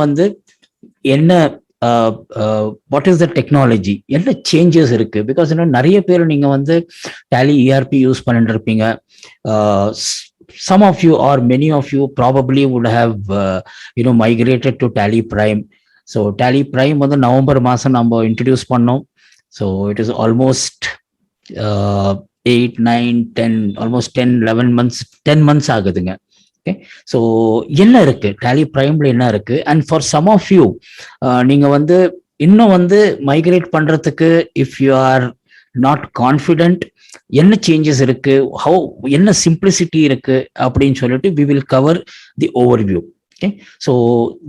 வந்து என்ன what is the technology, என்ன சேஞ்சஸ் இருக்கு? பிகாஸ் நிறைய பேர் நீங்க வந்து டேலி இஆர்பி யூஸ் பண்ணிட்டு இருப்பீங்க. Some of you or many of you probably would have migrated to Tally Prime. So Tally Prime வந்து நவம்பர் மாசம் நம்ம இன்ட்ரடியூஸ் பண்ணோம். So it is almost 8, 9, 10, almost 10, 11 months, 10 months ஆகுதுங்க. ஓகே, ஸோ என்ன இருக்கு Tally பிரைம்ல, என்ன இருக்கு? And for some of you, நீங்க வந்து இன்னும் வந்து மைக்ரேட் பண்றதுக்கு if you are not confident, என்ன சேஞ்சஸ் இருக்கு, என்ன சிம்பிளிசிட்டி இருக்கு அப்படின்னு சொல்லிட்டு we will cover the overview. Okay, so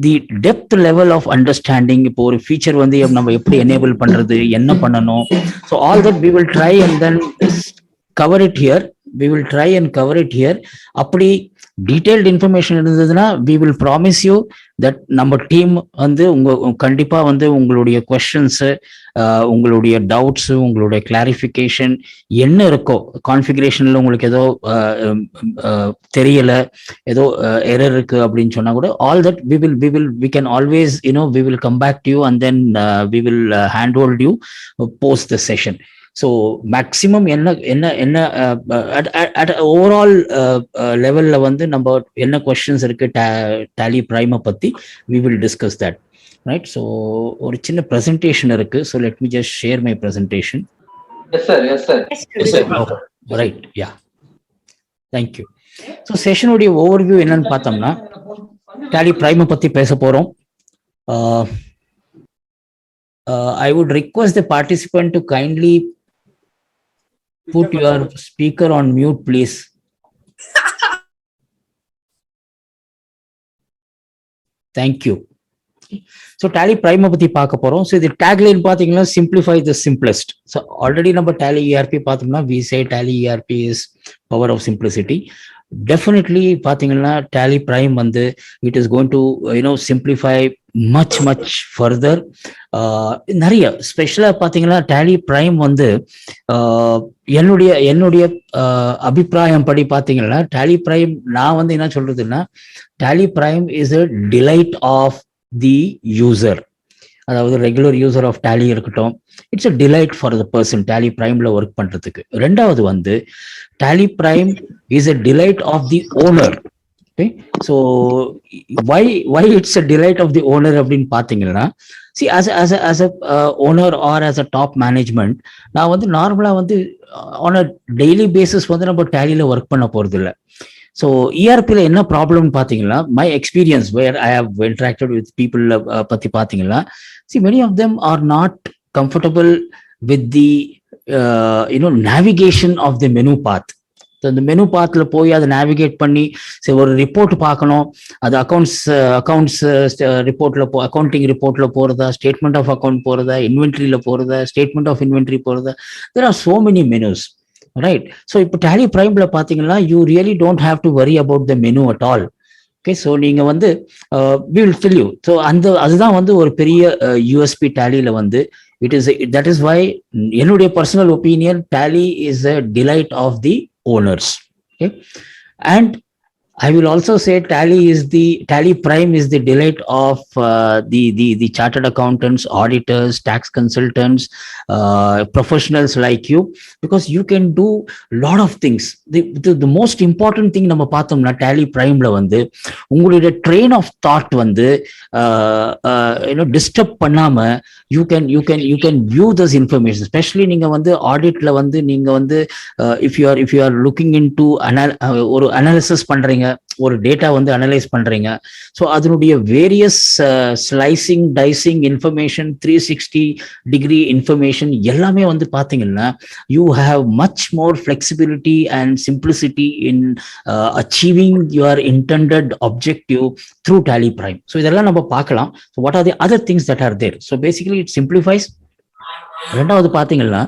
the depth level of understanding, இப்போ ஒரு ஃபீச்சர் வந்து நம்ம எப்படி எனேபிள் பண்றது, என்ன பண்ணணும், so all that we will try and then cover it here. we will try and cover it here. அப்படி detailed information இருந்ததுன்னா we will promise you that நம்ம டீம் வந்து கண்டிப்பா வந்து உங்களுடைய கொஸ்டின்ஸ், உங்களுடைய டவுட்ஸ், உங்களுடைய கிளாரிஃபிகேஷன் என்ன இருக்கோ, கான்ஃபிகரேஷன்ல உங்களுக்கு ஏதோ தெரியல, ஏதோ எரர் இருக்கு அப்படின்னு சொன்னா கூட all that we can always we will come back to you and then we will handhold you post the session. So maximum என்ன அட் ஓவரால் லெவலில் வந்து நம்ம என்ன கொஸ்டின்ஸ் இருக்கு டேலி பிரைமை பற்றி we will discuss that, right? So ஒரு சின்ன presentation இருக்கு. So let me just share my presentation. Right, ya, thank you. So செஷனுடைய ஓவர்வியூ என்னன்னு பார்த்தோம்னா, டேலி பிரைமை பற்றி பேச போகிறோம். I would request the participant to kindly put your speaker on mute, please. Thank you. So Tally Prime பத்தி பார்க்க போறோம். So இது tagline பாத்தீங்கன்னா simplify the simplest. So already நம்ம Tally ERP பார்த்தோம்னா we say Tally ERP is power of simplicity. Definitely பாத்தீங்கன்னா Tally Prime வந்து it is going to simplify much further. நிறைய ஸ்பெஷலா பாத்தீங்கன்னா Tally Prime வந்து என்னுடைய அபிப்பிராயம் படி பாத்தீங்கன்னா Tally Prime நான் வந்து என்ன சொல்றதுன்னா, Tally Prime is a delight of the user. அதாவது ரெகுலர் யூசர் ஆஃப் டேலி இருக்கட்டும், it's a delight for the person Tally பிரைம்ல ஒர்க் பண்றதுக்கு. ரெண்டாவது வந்து Tally Prime is a delight of the owner. Okay, so why it's a delight of the owner அப்படின்னு பாத்தீங்கன்னா, see as a owner or as a top management, நான் வந்து நார்மலா வந்து on a daily basis வந்து நம்ம டேலியில ஒர்க் பண்ண போறது இல்லை. ஸோ இஆர்பியில் என்ன ப்ராப்ளம்னு பார்த்தீங்கன்னா, my experience where I have interacted with people பற்றி பார்த்தீங்கன்னா, see many of them are not comfortable with the navigation of the menu path. இந்த மெனு பாத்ல போய் அதை நேவிகேட் பண்ணி சரி ஒரு ரிப்போர்ட் பார்க்கணும், அது அக்கௌண்ட்ஸ் ரிப்போர்ட்ல அக்கௌண்டிங் ரிப்போர்ட்ல போறதா, ஸ்டேட்மெண்ட் ஆஃப் அக்கௌண்ட் போறதா, இன்வென்ட்ரியில போறதா, ஸ்டேட்மெண்ட் ஆஃப் இன்வென்ட்ரி போறதா, there are so many menus, right? So இப்போ டேலி பிரைம்ல பாத்தீங்கன்னா you really don't have to worry about the menu at all. Okay, so நீங்க வந்து we will tell you. So அதுதான் வந்து ஒரு பெரிய யூஎஸ்பி டேலியில வந்து that is why என்னுடைய personal opinion Tally is a delight of the owners. Okay, and I will also say Tally Prime is the delight of the chartered accountants, auditors, tax consultants, professionals like you, because you can do lot of things. The most important thing நம்ம பார்த்தோம்னா Tally Primeல வந்து உங்களுடைய train of thought வந்து disturb பண்ணாம you can view this information. Especially நீங்க வந்து auditல வந்து நீங்க வந்து if you are looking into ஒரு analysis பண்றீங்க, ஒரு டேட்டா வந்து அனலைஸ் பண்றீங்க, ஸோ அதனுடைய various slicing dicing information 360 degree information எல்லாமே வந்து பாத்தீங்கன்னா you have much more flexibility and simplicity in achieving your intended objective through Tally Prime. So இதெல்லாம் நம்ம பார்க்கலாம். So what are the other things that are there? So basically it simplifies. ரெண்டாவது பாத்தீங்கன்னா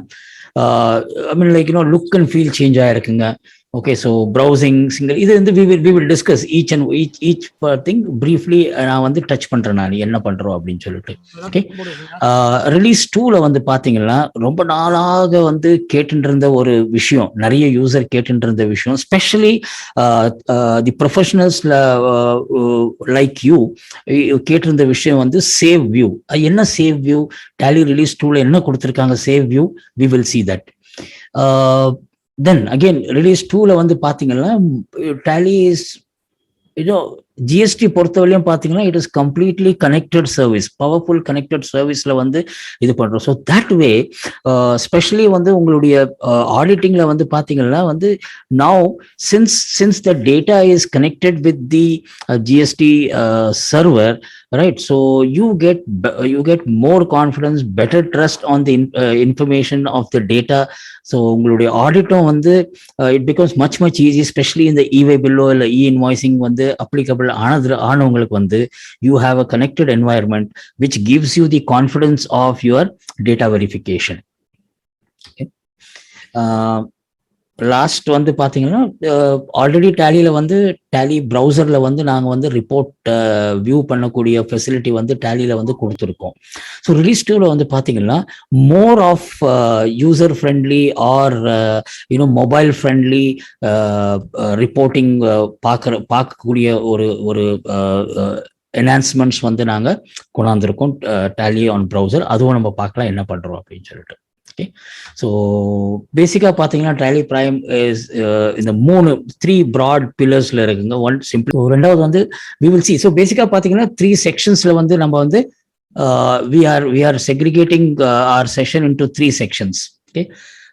look and feel change ஆயிருக்குங்க. Okay, so browsing single இது வந்து we will discuss each thing briefly. நான் வந்து டச் பண்றேன் நான் என்ன பண்றோம் அப்படின்னு சொல்லிட்டு. ஓகே, ரிலீஸ் 2ல வந்து பாத்தீங்கன்னா ரொம்ப நாளாக வந்து கேட்டுட்டு இருந்த ஒரு விஷயம், நிறைய யூசர் கேட்டுட்டு இருந்த விஷயம், ஸ்பெஷலி தி ப்ரொஃபஷனல்ஸ்ல லைக் யூ கேட்டிருந்த விஷயம் வந்து சேவ் வியூ. என்ன சேவ் வியூ, டேலி ரிலீஸ் 2ல என்ன கொடுத்துருக்காங்க save view, we will see that. Then again release 2ல வந்து பாத்தீங்கன்னா Tally is GST பொறுத்தவரையும் பாத்தீங்கன்னா it is completely connected service, powerful connected serviceல வந்து இது பண்றோம். ஸோ தட் வே ஸ்பெஷலி வந்து உங்களுடைய ஆடிட்டிங்ல வந்து பாத்தீங்கன்னா வந்து now since the data is connected with the GST server, right? So you get more confidence, better trust on the information of the data. So உங்களுடைய ஆடிட்டும் வந்து it becomes much easy, especially in the e-way bill இல்ல e-invoicing வந்து applicable ஆனவங்களுக்கு வந்து you have a connected environment which gives you the confidence of your data verification. Okay. Last வந்து பாத்தீங்கன்னா already டேலியில வந்து tally ப்ரௌசர்ல வந்து நாங்க வந்து ரிப்போர்ட் வியூ பண்ணக்கூடிய ஃபெசிலிட்டி வந்து டேலியில வந்து கொடுத்துருக்கோம். ஸோ ரிலீஸ் 2ல வந்து பாத்தீங்கன்னா more of user friendly or mobile friendly reporting பார்க்கக்கூடிய ஒரு என்ஹான்ஸ்மெண்ட்ஸ் வந்து நாங்க கொண்டாந்துருக்கோம் டேலி ஆன் ப்ரௌசர். அதுவும் நம்ம பார்க்கலாம் என்ன பண்றோம் அப்படின்னு சொல்லிட்டு. Okay, so பேசிக்கா பாத்தீங்கன்னா Tally Prime is இந்த 3 broad pillarsல இருக்குங்க. ஒன் சிம்பிள், ரெண்டாவது வந்து we will see. So பேசிக்கா பாத்தீங்கன்னா 3 sectionsல வந்து நம்ம வந்து we are segregating our session into 3 sections. Okay,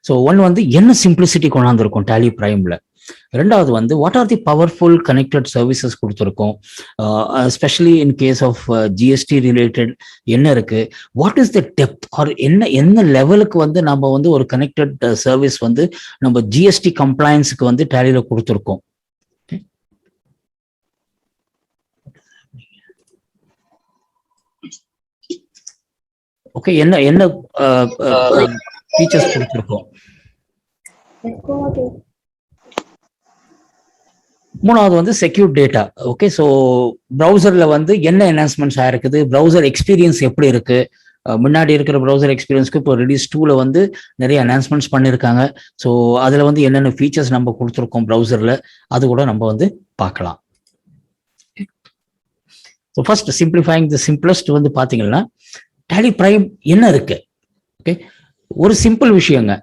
so one வந்து என்ன சிம்பிளிசிட்டி கொண்டாந்துருக்கோம் Tally Primeல, ரெண்டாவது வந்து what are the powerful connected services கொடுத்துருக்கோம், especially in case of GST related என்ன இருக்கு, what is the depth or என்ன லெவலுக்கு வந்து நம்ம வந்து ஒரு கனெக்டட் சர்வீஸ் வந்து நம்ம ஜிஎஸ்டி கம்ப்ளைன்ஸுக்கு வந்து டேலியில கொடுத்துருக்கோம். ஓகே, என்ன ஃபீச்சர்ஸ் கொடுத்துருக்கோம். மூணாவது வந்து செக்யூர் டேட்டா. ஓகே, ஸோ ப்ரௌசர்ல வந்து என்ன என்ஹான்ஸ்மெண்ட்ஸ் ஆயிருக்குது, ப்ரௌசர் எக்ஸ்பீரியன்ஸ் எப்படி இருக்கு, முன்னாடி இருக்கிற ப்ரௌசர் எக்ஸ்பீரியன்ஸ்க்கு இப்போ ரிலீஸ் 2ல வந்து நிறைய என்ஹான்ஸ்மெண்ட்ஸ் பண்ணியிருக்காங்க. ஸோ அதில் வந்து என்னென்ன ஃபீச்சர்ஸ் நம்ம கொடுத்துருக்கோம் ப்ரௌசர்ல, அது கூட நம்ம வந்து பார்க்கலாம். ஸோ ஃபர்ஸ்ட் சிம்பிளிஃபைங் தி சிம்பிளஸ்ட் வந்து பார்த்தீங்கன்னா Tally Prime என்ன இருக்கு. ஓகே, ஒரு சிம்பிள் விஷயங்க,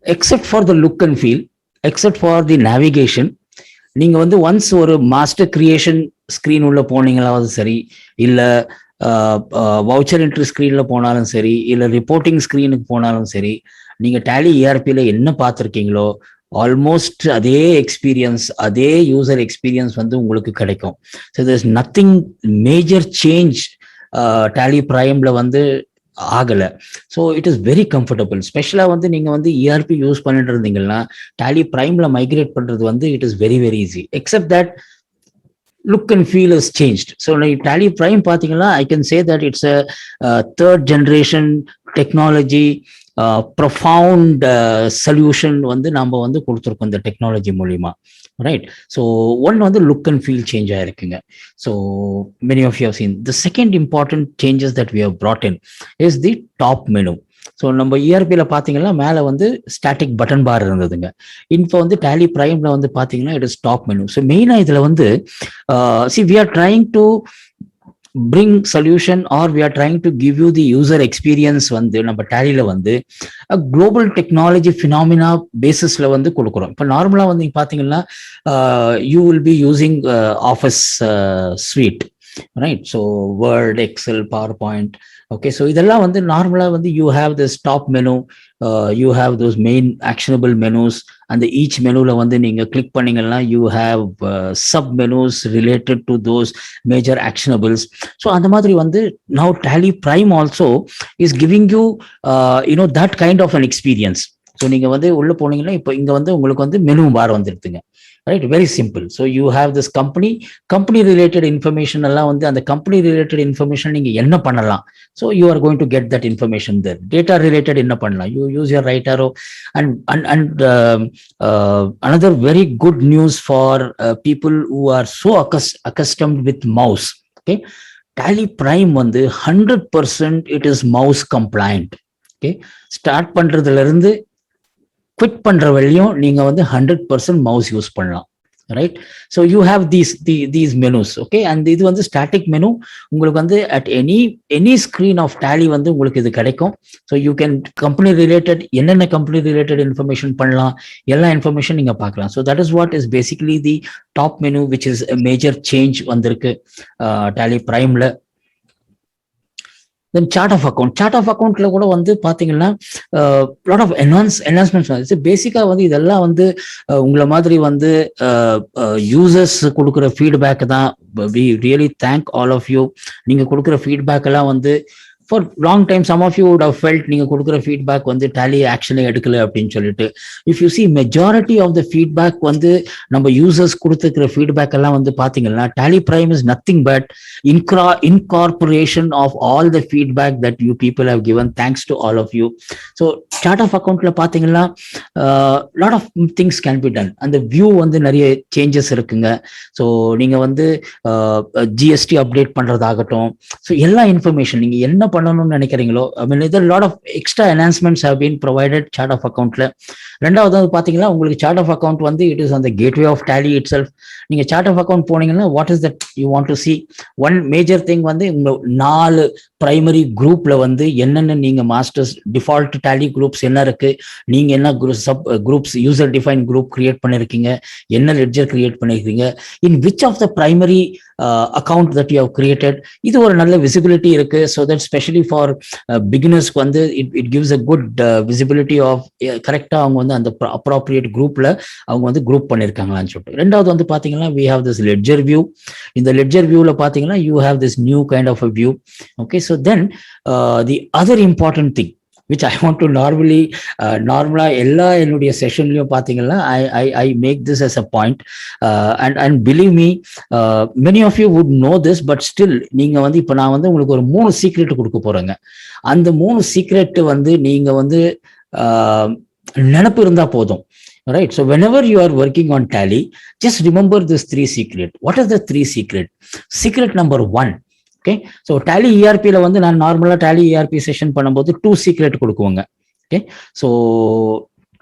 except for the look and feel, except for the navigation, நீங்க வந்து ஒன்ஸ் ஒரு மாஸ்டர் கிரியேஷன் ஸ்கிரீன் உள்ள போனீங்களாவது சரி, இல்ல வவுச்சர் என்ட்ரி ஸ்கிரீன்ல போனாலும் சரி, இல்ல ரிப்போர்ட்டிங் ஸ்கிரீனுக்கு போனாலும் சரி, நீங்க Tally ERPல என்ன பார்த்துருக்கீங்களோ ஆல்மோஸ்ட் அதே எக்ஸ்பீரியன்ஸ், அதே யூசர் எக்ஸ்பீரியன்ஸ் வந்து உங்களுக்கு கிடைக்கும். So there is nothing major change Tally Primeல வந்து ஆகல. So it is very comfortable. ஸ்பெஷலா வந்து நீங்க வந்து இஆர்பி யூஸ் பண்ணிட்டு இருந்தீங்கன்னா Tally Primeல மைக்ரேட் பண்றது வந்து it is very easy, accept that look and feel is changed. So Tally Prime பாத்தீங்கன்னா I can say that it's a third generation technology, profound solution வந்து நம்ம வந்து கொடுத்துருக்கோம் இந்த டெக்னாலஜி மூலியமா. Right, so one வந்து look and feel change ஆயிருக்குங்க. So many of you have seen. The second important changes that we have brought in is the top menu. So நம்ம இஆர்பியில் பார்த்தீங்கன்னா மேலே வந்து ஸ்டாட்டிக் பட்டன் பார் இருந்ததுங்க. இப்போ வந்து Tally Primeல வந்து பார்த்தீங்கன்னா it is top menu. So மெயினாக இதில் வந்து we are trying to bring solution or we are trying to give you the user experience வந்து நம்ம டேலியில வந்து குளோபல் டெக்னாலஜி ஃபினாமினா பேசிஸ்ல வந்து கொடுக்குறோம். இப்போ நார்மலா வந்து நீங்க பாத்தீங்கன்னா you will be using Office suite, right? So Word, Excel, PowerPoint. Okay, so இதெல்லாம் வந்து நார்மலா வந்து you have this top menu, you have those main actionable menus. அந்த ஈச் மெனுல வந்து நீங்க கிளிக் பண்ணீங்கன்னா you have sub menus related to those major actionables. So அந்த மாதிரி வந்து now Tally Prime also is giving you that kind of an experience. So நீங்க வந்து உள்ள போனீங்கன்னா இப்போ இங்க வந்து உங்களுக்கு வந்து மெனு பார் வந்துருதுங்க. right? Very simple. So you have this company related information எல்லாம் வந்து அந்த company related information நீங்க என்ன பண்ணலாம், so you are going to get that information there. Data related என்ன பண்ணலாம், you use your right arrow. And another very good news for people who are so accustomed with mouse. Okay, Tally Prime வந்து 100% it is mouse compliant. Okay, start பண்றதுல இருந்து quit பண்ற வரையும் நீங்க வந்து 100% mouse use பண்ணலாம், right? So you have these menus. Okay, and இது வந்து static menu. உங்களுக்கு வந்து at any screen of Tally வந்து உங்களுக்கு இது கிடைக்கும். So you can company related என்னென்ன company related information பண்ணலாம், எல்லா information நீங்க பார்க்கலாம். So that is what is basically the top menu, which is a major change வந்திருக்கு Tally Primeல. Then chart of accountல கூட வந்து பாத்தீங்கன்னா lot of enhancements வந்து பேசிக்கா வந்து இதெல்லாம் வந்து உங்களை மாதிரி வந்து யூசர்ஸ் கொடுக்குற ஃபீட்பேக் தான். we really thank all of you. நீங்க கொடுக்குற ஃபீட்பேக் எல்லாம் வந்து for long time some of you would have felt நீங்க கொடுக்குற feedback வந்து Tally ஆக்ஷனே எடுக்கல அப்படின்னு சொல்லிட்டு. if you see majority of the feedback வந்து நம்ம users கொடுத்துக்கிற feedback எல்லாம் வந்து பாத்தீங்கன்னா Tally Prime is nothing but incorporation of all the feedback that you people have given. Thanks to all of you. So chart of accountல பாத்தீங்கன்னா lot of things can be done. அந்த view வந்து நிறைய changes இருக்குங்க. so நீங்க வந்து GST update பண்றதாகட்டும், so எல்லா information நீங்க என்ன பண்ணணும்னு நினைக்கிறீங்களோ, I mean there are lot of extra enhancements have been provided chart of accountல. ரெண்டாவது வந்து பாத்தீங்கன்னா உங்களுக்கு chart of account வந்து it is on the gateway of Tally itself. நீங்க chart of account போனீங்கன்னா what is that you want to see, one major thing வந்து உங்க 4 primary குரூப்ல வந்து என்னென்ன நீங்க மாஸ்டர்ஸ் டிஃபால்ட் Tally குரூப்ஸ் என்ன இருக்கு, நீங்க என்ன sub groups user define group create பண்ணிருக்கீங்க, என்ன லெட்ஜர் கிரியேட் பண்ணிருக்கீங்க, in which of the primary account that you have created. இது ஒரு நல்ல visibility இருக்கு. so that especially for beginners வந்து it gives a good visibility of கரெக்டா அவங்க வந்து அந்த appropriate groupல அவங்க வந்து group பண்ணிருக்காங்களான்னு சொல்லிட்டு. ரெண்டாவது வந்து பாத்தீங்கன்னா we have this ledger view. இந்த ledger viewல பாத்தீங்கன்னா you have this new kind of a view. okay, so then the other important thing which I want to normally எல்லா என்னுடைய செஷன்லயும் பாத்தீங்கன்னா I make this as a point, and believe me, many of you would know this, but still நீங்க வந்து இப்ப நான் வந்து உங்களுக்கு ஒரு 3 சீக்ரெட் கொடுக்க போறேங்க. அந்த 3 சீக்ரெட் வந்து நீங்க வந்து நினைப்பு இருந்தா போதும், right? So whenever you are working on Tally, just remember this 3 secret. What are the 3 secret? Secret number 1. okay, so Tally ERP ல வந்து நான் நார்மலா Tally ERP செஷன் பண்ணும்போது 2 சீக்ரெட் கொடுக்குவாங்க. okay, so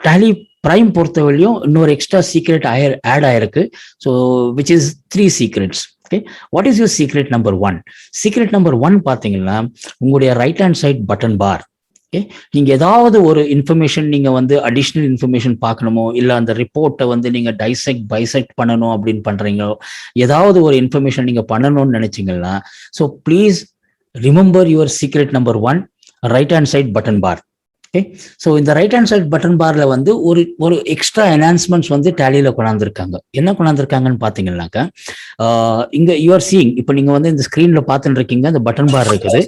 Tally Prime பொறுத்தவரையும் இன்னொரு எக்ஸ்ட்ரா சீக்ரெட் ஆட் ஆயிருக்கு. so which is 3 secrets. okay, what is your secret number 1? secret number 1 பாத்தீங்கன்னா உங்களுடைய right hand side button bar. Okay, நீங்க ஏதாவது ஒரு இன்ஃபர்மேஷன் நீங்க வந்து அடிஷ்னல் இன்ஃபர்மேஷன் பார்க்கணுமோ, இல்ல அந்த ரிப்போர்ட்டை வந்து நீங்க பைசெக்ட் பண்ணணும் அப்படின்னு பண்றீங்களோ, ஏதாவது ஒரு இன்ஃபர்மேஷன் நீங்க பண்ணணும்னு நினைச்சீங்கன்னா, so please remember your secret number 1, right hand side button bar. Okay, so இந்த ரைட் ஹேண்ட் சைட் பட்டன் பார்ல வந்து ஒரு எக்ஸ்ட்ரா என்ஹான்ஸ்மெண்ட்ஸ் வந்து Tallyல கொண்டாந்துருக்காங்க. என்ன கொண்டாந்துருக்காங்கன்னு பாத்தீங்கன்னாக்கா, இங்க யூஆர் சீயிங், இப்போ நீங்க வந்து இந்த ஸ்கிரீன்ல பாத்துட்டு இருக்கீங்க, இந்த பட்டன் பார் இருக்குது.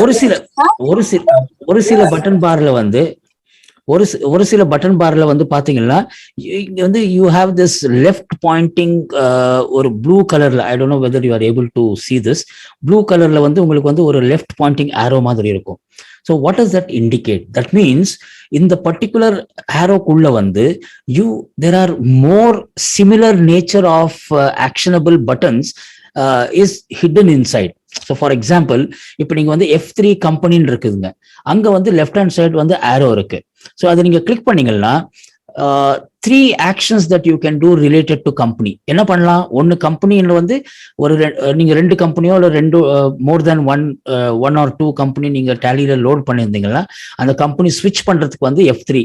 ஒரு சில பட்டன் பார்ல வந்து ஒரு சில பட்டன் பார்ல வந்து பாத்தீங்கன்னா இங்க வந்து you have this left pointing ஒரு ப்ளூ கலர்ல, I don't know whether you are able to see this, blue கலர்ல வந்து உங்களுக்கு வந்து ஒரு லெஃப்ட் பாயிண்டிங் ஆரோ மாதிரி இருக்கும். So what does that indicate? That means in the particular arrow kulla vandu there are more similar nature of actionable buttons is hidden inside. So for example, இப்போ நீங்க வந்து F3 கம்பெனின்னு இருக்குதுங்க, அங்க வந்து லெஃப்ட் ஹேண்ட் சைடு வந்து ஆரோ இருக்கு. So அதை நீங்க கிளிக் பண்ணீங்கன்னா 3 actions that you can do related to company. என்ன பண்ணலாம்? ஒன்னு கம்பெனில வந்து நீங்க 2 கம்பெனியோ இல்ல 2 more than one or two company நீங்க Tallyல லோட் பண்ணியிருந்தீங்கன்னா அந்த கம்பெனி ஸ்விட்ச் பண்றதுக்கு வந்து F3.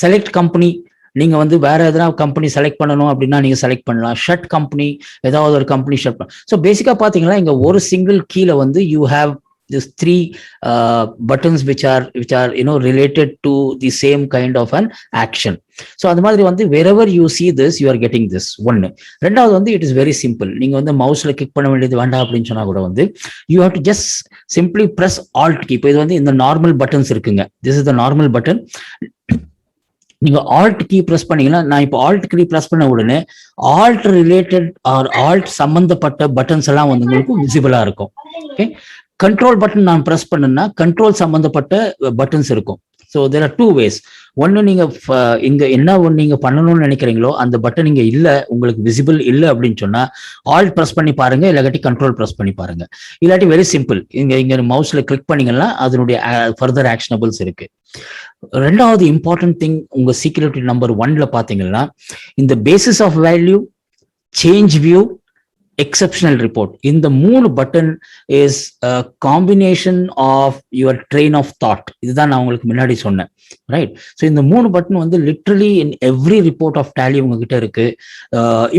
செலக்ட் கம்பெனி, நீங்க வந்து வேற எதனா கம்பெனி செலக்ட் பண்ணணும் அப்படின்னா நீங்க செலக்ட் பண்ணலாம். ஷட் கம்பெனி, ஏதாவது ஒரு கம்பெனி ஷட் பண்ணலாம். ஸோ பேசிக்கா பாத்தீங்கன்னா இங்க ஒரு சிங்கிள் கீழே வந்து you have these 3 buttons which are related to the same kind of an action. so அது மாதிரி வந்து wherever you see this you are getting this one. ரெண்டாவது வந்து it is very simple. நீங்க வந்து மவுஸ்ல கிளிக் பண்ண வேண்டியது வேண்டாம் அப்படின்னு சொன்னா கூட வந்து you have to just simply press alt key. இப்போ இது வந்து இந்த நார்மல் பட்டன்ஸ் இருக்குங்க, this is the normal button. நீங்க ஆல்ட் கீ பிரஸ் பண்ணீங்கன்னா, நான் இப்போ ஆல்ட் கீ பிரஸ் பண்ண உடனே ஆல்ட் ரிலேட்டட் ஆர் ஆல்ட் சம்பந்தப்பட்ட பட்டன்ஸ் எல்லாம் வந்து உங்களுக்கு விசிபிளா இருக்கும். ஓகே, கண்ட்ரோல் பட்டன் நான் பிரஸ் பண்ணேன்னா கண்ட்ரோல் சம்பந்தப்பட்ட பட்டன்ஸ் இருக்கும். So there are two ways. ஒன்னு நீங்க இங்க என்ன ஒன்று நீங்க பண்ணணும்னு நினைக்கிறீங்களோ அந்த பட்டன் இங்க இல்ல, உங்களுக்கு விசிபிள் இல்லை அப்படின்னு சொன்னா ஆல்ட் பிரஸ் பண்ணி பாருங்க, இல்லாட்டி கண்ட்ரோல் பிரஸ் பண்ணி பாருங்க. இல்லாட்டி வெரி சிம்பிள், இங்க மவுஸ்ல கிளிக் பண்ணீங்கன்னா அதனுடைய ஃபர்தர் ஆக்ஷனபிள்ஸ் இருக்கு. ரெண்டாவது இம்பார்ட்டன்ட் திங் உங்க சீக்ரெட் நம்பர் 1ல பாத்தீங்கன்னா, இந்த basis of value, change view, exceptional report, இந்த 3 button is combination of your train of thought. இதுதான் நான் உங்களுக்கு முன்னாடி சொன்னேன், ரைட்? ஸோ இந்த 3 பட்டன் வந்து literally in every report of Tally உங்ககிட்ட இருக்கு.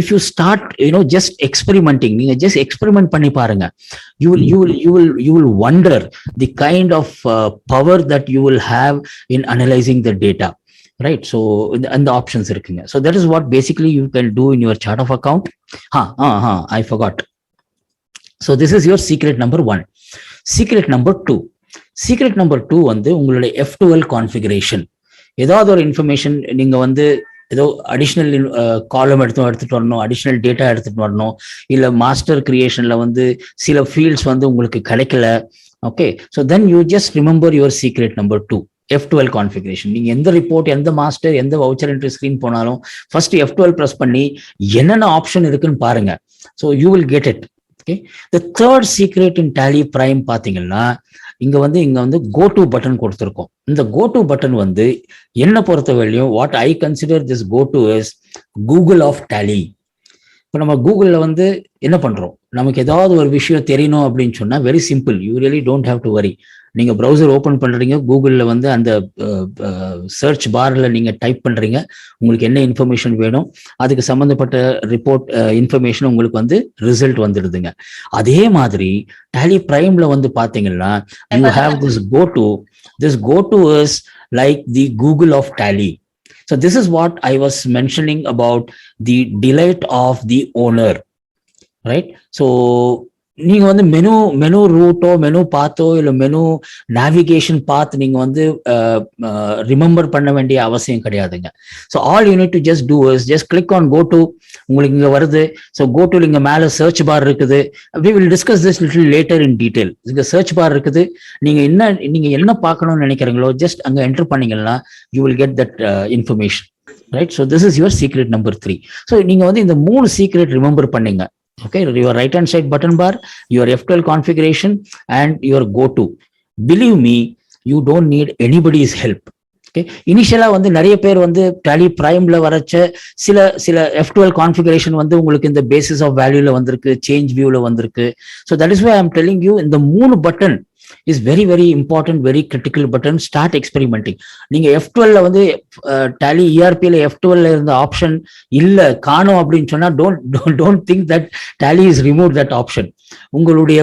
If you start just experimenting, நீங்க ஜஸ்ட் எக்ஸ்பெரிமெண்ட் பண்ணி பாருங்க, you will wonder the kind of power that you will have in analyzing the data, right? So and the options இருக்குங்க. So that is what basically you can do in your chart of account. I forgot. So this is your secret number 1. Secret number 2. Secret number 2 வந்து உங்களுடைய F12 configuration. ஏதாவது ஒரு information நீங்க வந்து ஏதோ additional காலம் எடுத்துட்டு வரணும், அடிஷ்னல் டேட்டா எடுத்துட்டு வரணும், இல்ல மாஸ்டர் கிரியேஷன்ல வந்து சில ஃபீல்ட்ஸ் வந்து உங்களுக்கு கிடைக்கல. Okay, so then you just remember your secret number 2, F12 configuration. நீங்க எந்த ரிப்போர்ட், எந்த மாஸ்டர், எந்த வவுச்சர் என்ட்ரி ஸ்கிரீன் போனாலும் ஃபர்ஸ்ட் F12 பிரஸ் பண்ணி என்னென்ன ஆப்ஷன் இருக்குன்னு பாருங்க. So you will get it. Okay, the third secret in Tally Prime பாத்தீங்கன்னா, இங்க வந்து கோ டு பட்டன் கொடுத்துருக்கோம். இந்த கோ டு பட்டன் வந்து என்ன பொறுத்தவரையும் what I consider this go to is Google of Tally. இப்போ நம்ம கூகுளில் வந்து என்ன பண்றோம், நமக்கு ஏதாவது ஒரு விஷயம் தெரியணும் அப்படின்னு சொன்னா very simple, you really don't have to worry. நீங்க ப்ரௌசர் ஓப்பன் பண்றீங்க, கூகுளில் வந்து அந்த சர்ச் பார்ல நீங்க டைப் பண்றீங்க, உங்களுக்கு என்ன இன்ஃபர்மேஷன் வேணும், அதுக்கு சம்பந்தப்பட்ட ரிப்போர்ட் இன்ஃபர்மேஷன் உங்களுக்கு வந்து ரிசல்ட் வந்துடுதுங்க. அதே மாதிரி டேலி பிரைம்ல வந்து பாத்தீங்கன்னா you have this go to is like the Google of Tally. So this is what I was mentioning about the delight of the owner, right? So நீங்க வந்து மெனு ரூட்டோ, மெனு பாத்தோ, இல்ல மெனு நேவிகேஷன் பாத் நீங்க வந்து remember பண்ண வேண்டிய அவசியம் கிடையாதுங்க. So all you need to just do is just click on go to. உங்களுக்கு இங்க வருது. ஸோ கோ டு இங்க மேல சர்ச் பார் இருக்குது. we will discuss this little later in detail. இங்க சர்ச் பார் இருக்குது. நீங்க என்ன பார்க்கணும்னு நினைக்கிறீங்களோ ஜஸ்ட் அங்க என்டர் பண்ணீங்கன்னா you will get that information, right? So this is your secret number 3. So நீங்க வந்து இந்த 3 சீக்ரெட் ரிமெம்பர் பண்ணீங்க. Okay, your right hand side button bar, your F12 configuration, and your go to. Believe me, you don't need anybody's help. Okay, இனிஷியலா வந்து நிறைய பேர் வந்து tally பிரைம்ல வரச்ச சில F12 கான்ஃபிகரேஷன் வந்து உங்களுக்கு இந்த பேசிஸ் ஆஃப் வேல்யூல வந்திருக்கு, சேஞ்ச் வியூல வந்திருக்கு. So that is why I am telling you, இந்த 3 button is very very important, very critical button. Start experimenting. நீங்க F12ல வந்து Tally ERP-ல F12ல இருந்த ஆப்ஷன் இல்ல காணோம் அப்படின்னு சொன்னா don't think that Tally is removed that option. உங்களுடைய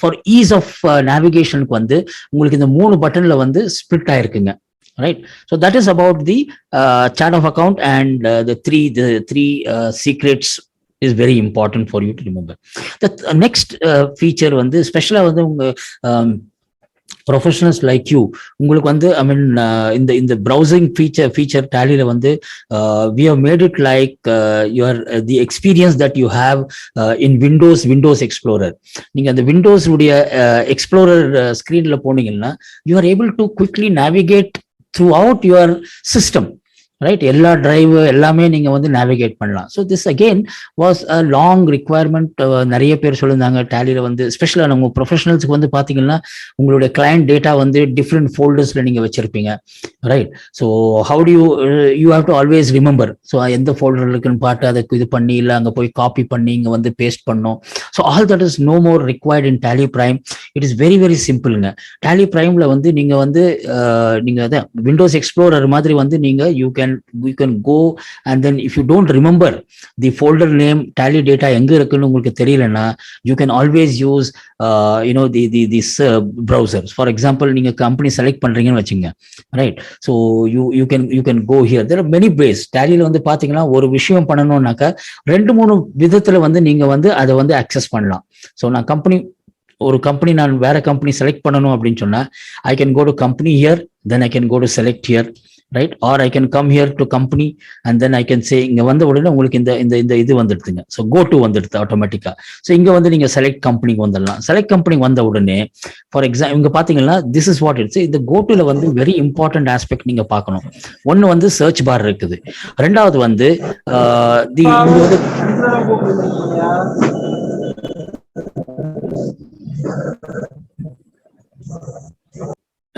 for ease of navigationக்கு வந்து உங்களுக்கு இந்த 3 பட்டன்ல வந்து split ஆயிருக்குங்க, right? So that is about the chart of account and the three secrets is very important for you to remember. The next feature வந்து ஸ்பெஷலா வந்து உங்க professionals like you, உங்களுக்கு வந்து ஐ மீன் இந்த ப்ரௌசிங் ஃபீச்சர் டேலியில வந்து we have made it like the experience that you have in Windows Explorer. நீங்க அந்த விண்டோஸ் உடைய எக்ஸ்ப்ளோரர் ஸ்கிரீன்ல போனீங்கன்னா you are able to quickly navigate throughout your system, right? எல்லா டிரைவ் எல்லாமே நீங்க வந்து நேவிகேட் பண்ணலாம். So this again was a long requirement. நிறைய பேர் சொல்லியிருந்தாங்க டேலியில வந்து ஸ்பெஷலாக நம்ம ப்ரொஃபஷனல்ஸ்க்கு வந்து பார்த்தீங்கன்னா உங்களுடைய கிளையண்ட் டேட்டா வந்து டிஃப்ரெண்ட் ஃபோல்டர்ஸ்ல நீங்க வச்சிருப்பீங்க, right? So how to you have to always remember. So எந்த ஃபோல்டர் இருக்குன்னு பார்த்து அதுக்கு இது பண்ணி இல்லை அங்கே போய் காப்பி பண்ணி இங்கே வந்து பேஸ்ட் பண்ணோம். So all that is no more required in Tally Prime. It is very very சிம்பிள்ங்க. டேலி பிரைம்ல வந்து நீங்க வந்து நீங்க அதான் விண்டோஸ் எக்ஸ்ப்ளோரர் மாதிரி வந்து நீங்க you can go and then if you don't remember the folder name, tally data எங்க இருக்குன்னு உங்களுக்கு தெரியலன்னா you can always use these browsers. For example, நீங்க கம்பெனி செலக்ட் பண்றீங்கன்னு வச்சுங்க, right? So you can go here. There are many ways. Tallyல வந்து பாத்தீங்கன்னா ஒரு விஷயம் பண்ணணும்னாக்கா 2-3 விதத்துல வந்து நீங்க வந்து அதை வந்து அக்சஸ் பண்ணலாம். ஸோ ஒரு கம்பெனி நான் வேற கம்பெனி செலக்ட் பண்ணணும் அப்படின்னு சொன்னா I can go to company here, then I can go to select here. right? Or I can come here to company and then I can say இங்க வந்த உடனே உங்களுக்கு இந்த இது வந்துடுதுங்க. ஸோ கோ டு வந்துடுது ஆட்டோமேட்டிக்கா. ஸோ இங்க வந்து நீங்க செலக்ட் கம்பெனிக்கு வந்துடலாம். செலக்ட் கம்பெனிக்கு வந்த உடனே ஃபார் எக்ஸாம்பிள் இங்க பாத்தீங்கன்னா திஸ் இஸ் வாட் இட்ஸ். இந்த கோ டுல வந்து வெரி இம்பார்ட்டன்ட் ஆஸ்பெக்ட் நீங்க பார்க்கணும். ஒன்னு வந்து சர்ச் பார் இருக்குது, ரெண்டாவது வந்து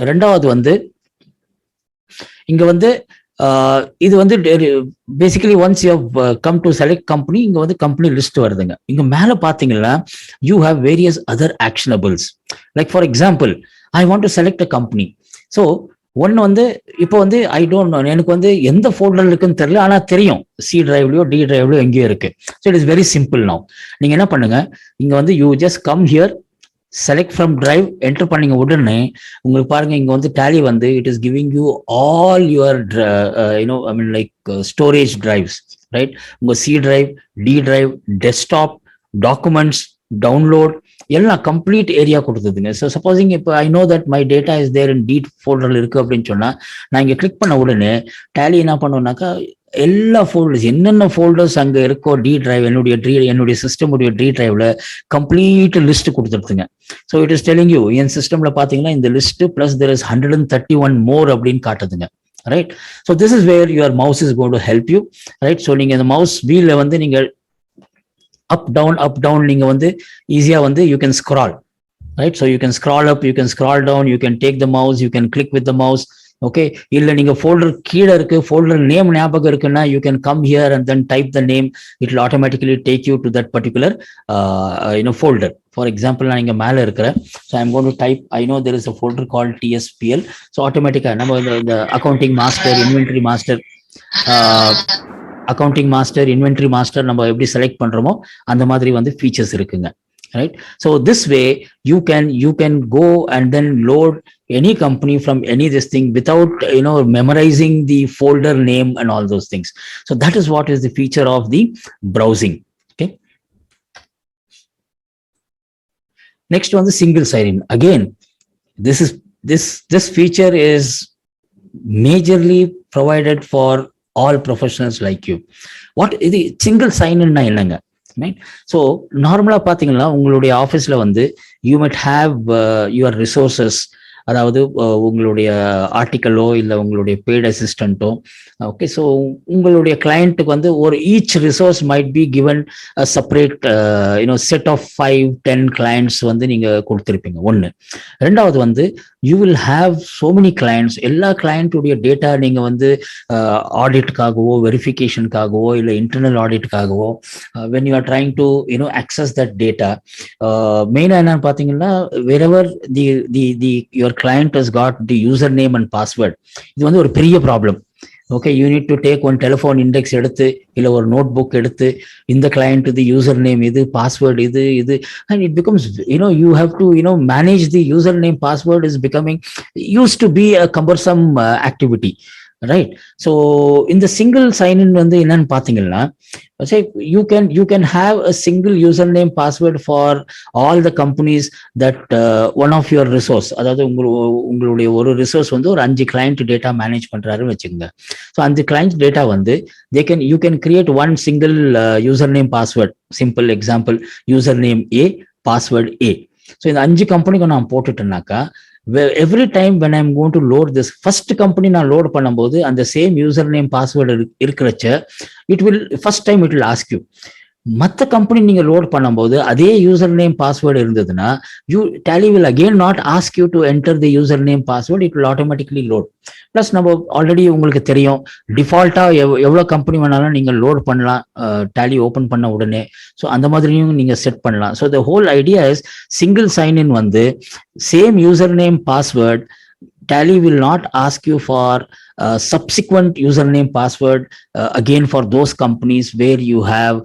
ரெண்டாவது வந்து இங்க வந்து இது வந்து basically once you come to select company, இங்க வந்து கம்பெனி லிஸ்ட் வருதுங்க. இங்க மேல பாத்தீங்கன்னா you have various other actionables. Like for example I want to select a company. So ஒன்னு வந்து இப்போ வந்து ஐ டோன்ட் நோ, எனக்கு வந்து எந்த ஃபோல்டர் இருக்குன்னு தெரியல, ஆனா தெரியும் சி டிரைவ்லயோ டி டிரைவ்லயோ எங்கேயோ இருக்கு. So it is very simple now. நீங்க என்ன பண்ணுங்க, இங்க வந்து you just come here, select from drive, enter பண்ணீங்க உடனே உங்களுக்கு பாருங்க இங்க வந்து டேலி வந்து it is giving you all your you know I mean like storage drives, right? உங்க C drive, D drive, desktop, documents, download எல்லாம் கம்ப்ளீட் ஏரியா கொடுத்ததுங்க. ஸோ சப்போசிங் இப்போ I know that my data is there in D ஃபோல்டர்ல இருக்கு அப்படின்னு சொன்னா நான் இங்க கிளிக் பண்ண உடனே டேலி என்ன பண்ணுவோம்னாக்கா எல்லா ஃபோல்டர்ஸ் என்னென்ன ஃபோல்டர்ஸ் அங்க இருக்கோ டி டிரைவ், என்னுடைய சிஸ்டமுடைய டி டிரைவ்ல கம்ப்ளீட் லிஸ்ட் கொடுத்துருதுங்க. So it is telling you என் சிஸ்டம்ல பாத்தீங்கன்னா இந்த list plus there is 131 more அப்படின்னு காட்டுதுங்க, right? So this is where your mouse is going to help you, right? So நீங்க இந்த மவுஸ் வீல்ல வந்து நீங்க அப் டவுன் நீங்க வந்து ஈஸியா வந்து you can scroll, right? So you can scroll up, you can scroll down, you can take the mouse, you can click with the mouse. Okay, இல்ல நீங்க ஃபோல்டர் கீழே இருக்கு, ஃபோல்டர் நேம் ஞாபகம் இருக்குன்னா you can come here and then type the name, it will automatically take you to that particular you know folder. For example நான் இங்க மேல இருக்கிறேன். So I'm going to type, I no there is a folder call DSPL. So ஆட்டோமேட்டிக்கா நம்ம இந்த accounting master, inventory master, accounting master, inventory master நம்ம எப்படி select பண்றோமோ அந்த மாதிரி வந்து ஃபீச்சர்ஸ் இருக்குங்க, right? So this way you can go and then load any company from any this thing without memorizing the folder name and all those things. So that is what is the feature of the browsing. Okay, next one, the single sign-in. Again, this feature is majorly provided for all professionals like you. What is the single sign-in na enanga, right? So நார்மலா பாத்தீங்கன்னா உங்களுடைய ஆபீஸ்ல வந்து you might have your resources, அதாவது உங்களுடைய ஆர்டிக்கலோ இல்லை உங்களுடைய paid அசிஸ்டண்ட்டோ. Okay, so உங்களுடைய கிளையண்ட்டுக்கு வந்து ஒரு each resource might be given separate set of 5-10 clients வந்து நீங்க கொடுத்துருப்பீங்க. ஒன்று. ரெண்டாவது வந்து you will have so many clients. எல்லா கிளையண்ட்டுடைய டேட்டா நீங்க வந்து ஆடிட்டுக்காகவோ, வெரிஃபிகேஷனுக்காகவோ, இல்லை இன்டர்னல் ஆடிட்டுக்காகவோ when you are trying to access that data, மெயினா என்னன்னு பாத்தீங்கன்னா wherever your client has got the username and password, இது வந்து ஒரு பெரிய problem. Okay, you need to take one telephone index எடுத்து இல்லை ஒரு நோட் புக் எடுத்து இந்த கிளையண்ட் இது யூசர் நேம் இது பாஸ்வேர்டு இது and it becomes you have to manage the user name password is becoming use to be a cumbersome activity, right? So இந்த single sign in வந்து என்னன்னு பாத்தீங்கன்னா you can have a single username password for all the companies that one of your resource, அதாவது உங்களுடைய ஒரு resource வந்து ஒரு 5 client data manage பண்றாருன்னு வச்சுக்கோங்க. ஸோ அந்த கிளையண்ட் டேட்டா வந்து you can create one single username password. Simple example, username A, password A. So இந்த 5 கம்பெனிக்கு நான் போட்டுட்டேன்னாக்கா every time when I'm going to load this first company நான் லோட் பண்ணும்போது அந்த சேம் யூசர் நேம் பாஸ்வேர்டு இருக்கிறச்ச first time it will ask you. மற்ற company நீங்க load பண்ணும்போது அதே யூசர் நேம் பாஸ்வேர்டு இருந்ததுன்னா Tally will again not ask you to enter the user name password, it will automatically load. Plus நம்ம already உங்களுக்கு தெரியும் டிஃபால்ட்டா எவ்வளவு கம்பெனி வேணாலும் நீங்க லோட் பண்ணலாம் Tally ஓபன் பண்ண உடனே. ஸோ அந்த மாதிரியும் நீங்க செட் பண்ணலாம். So the whole idea is single sign in வந்து same user name password, Tally will not ask you for subsequent username password again for those companies where you have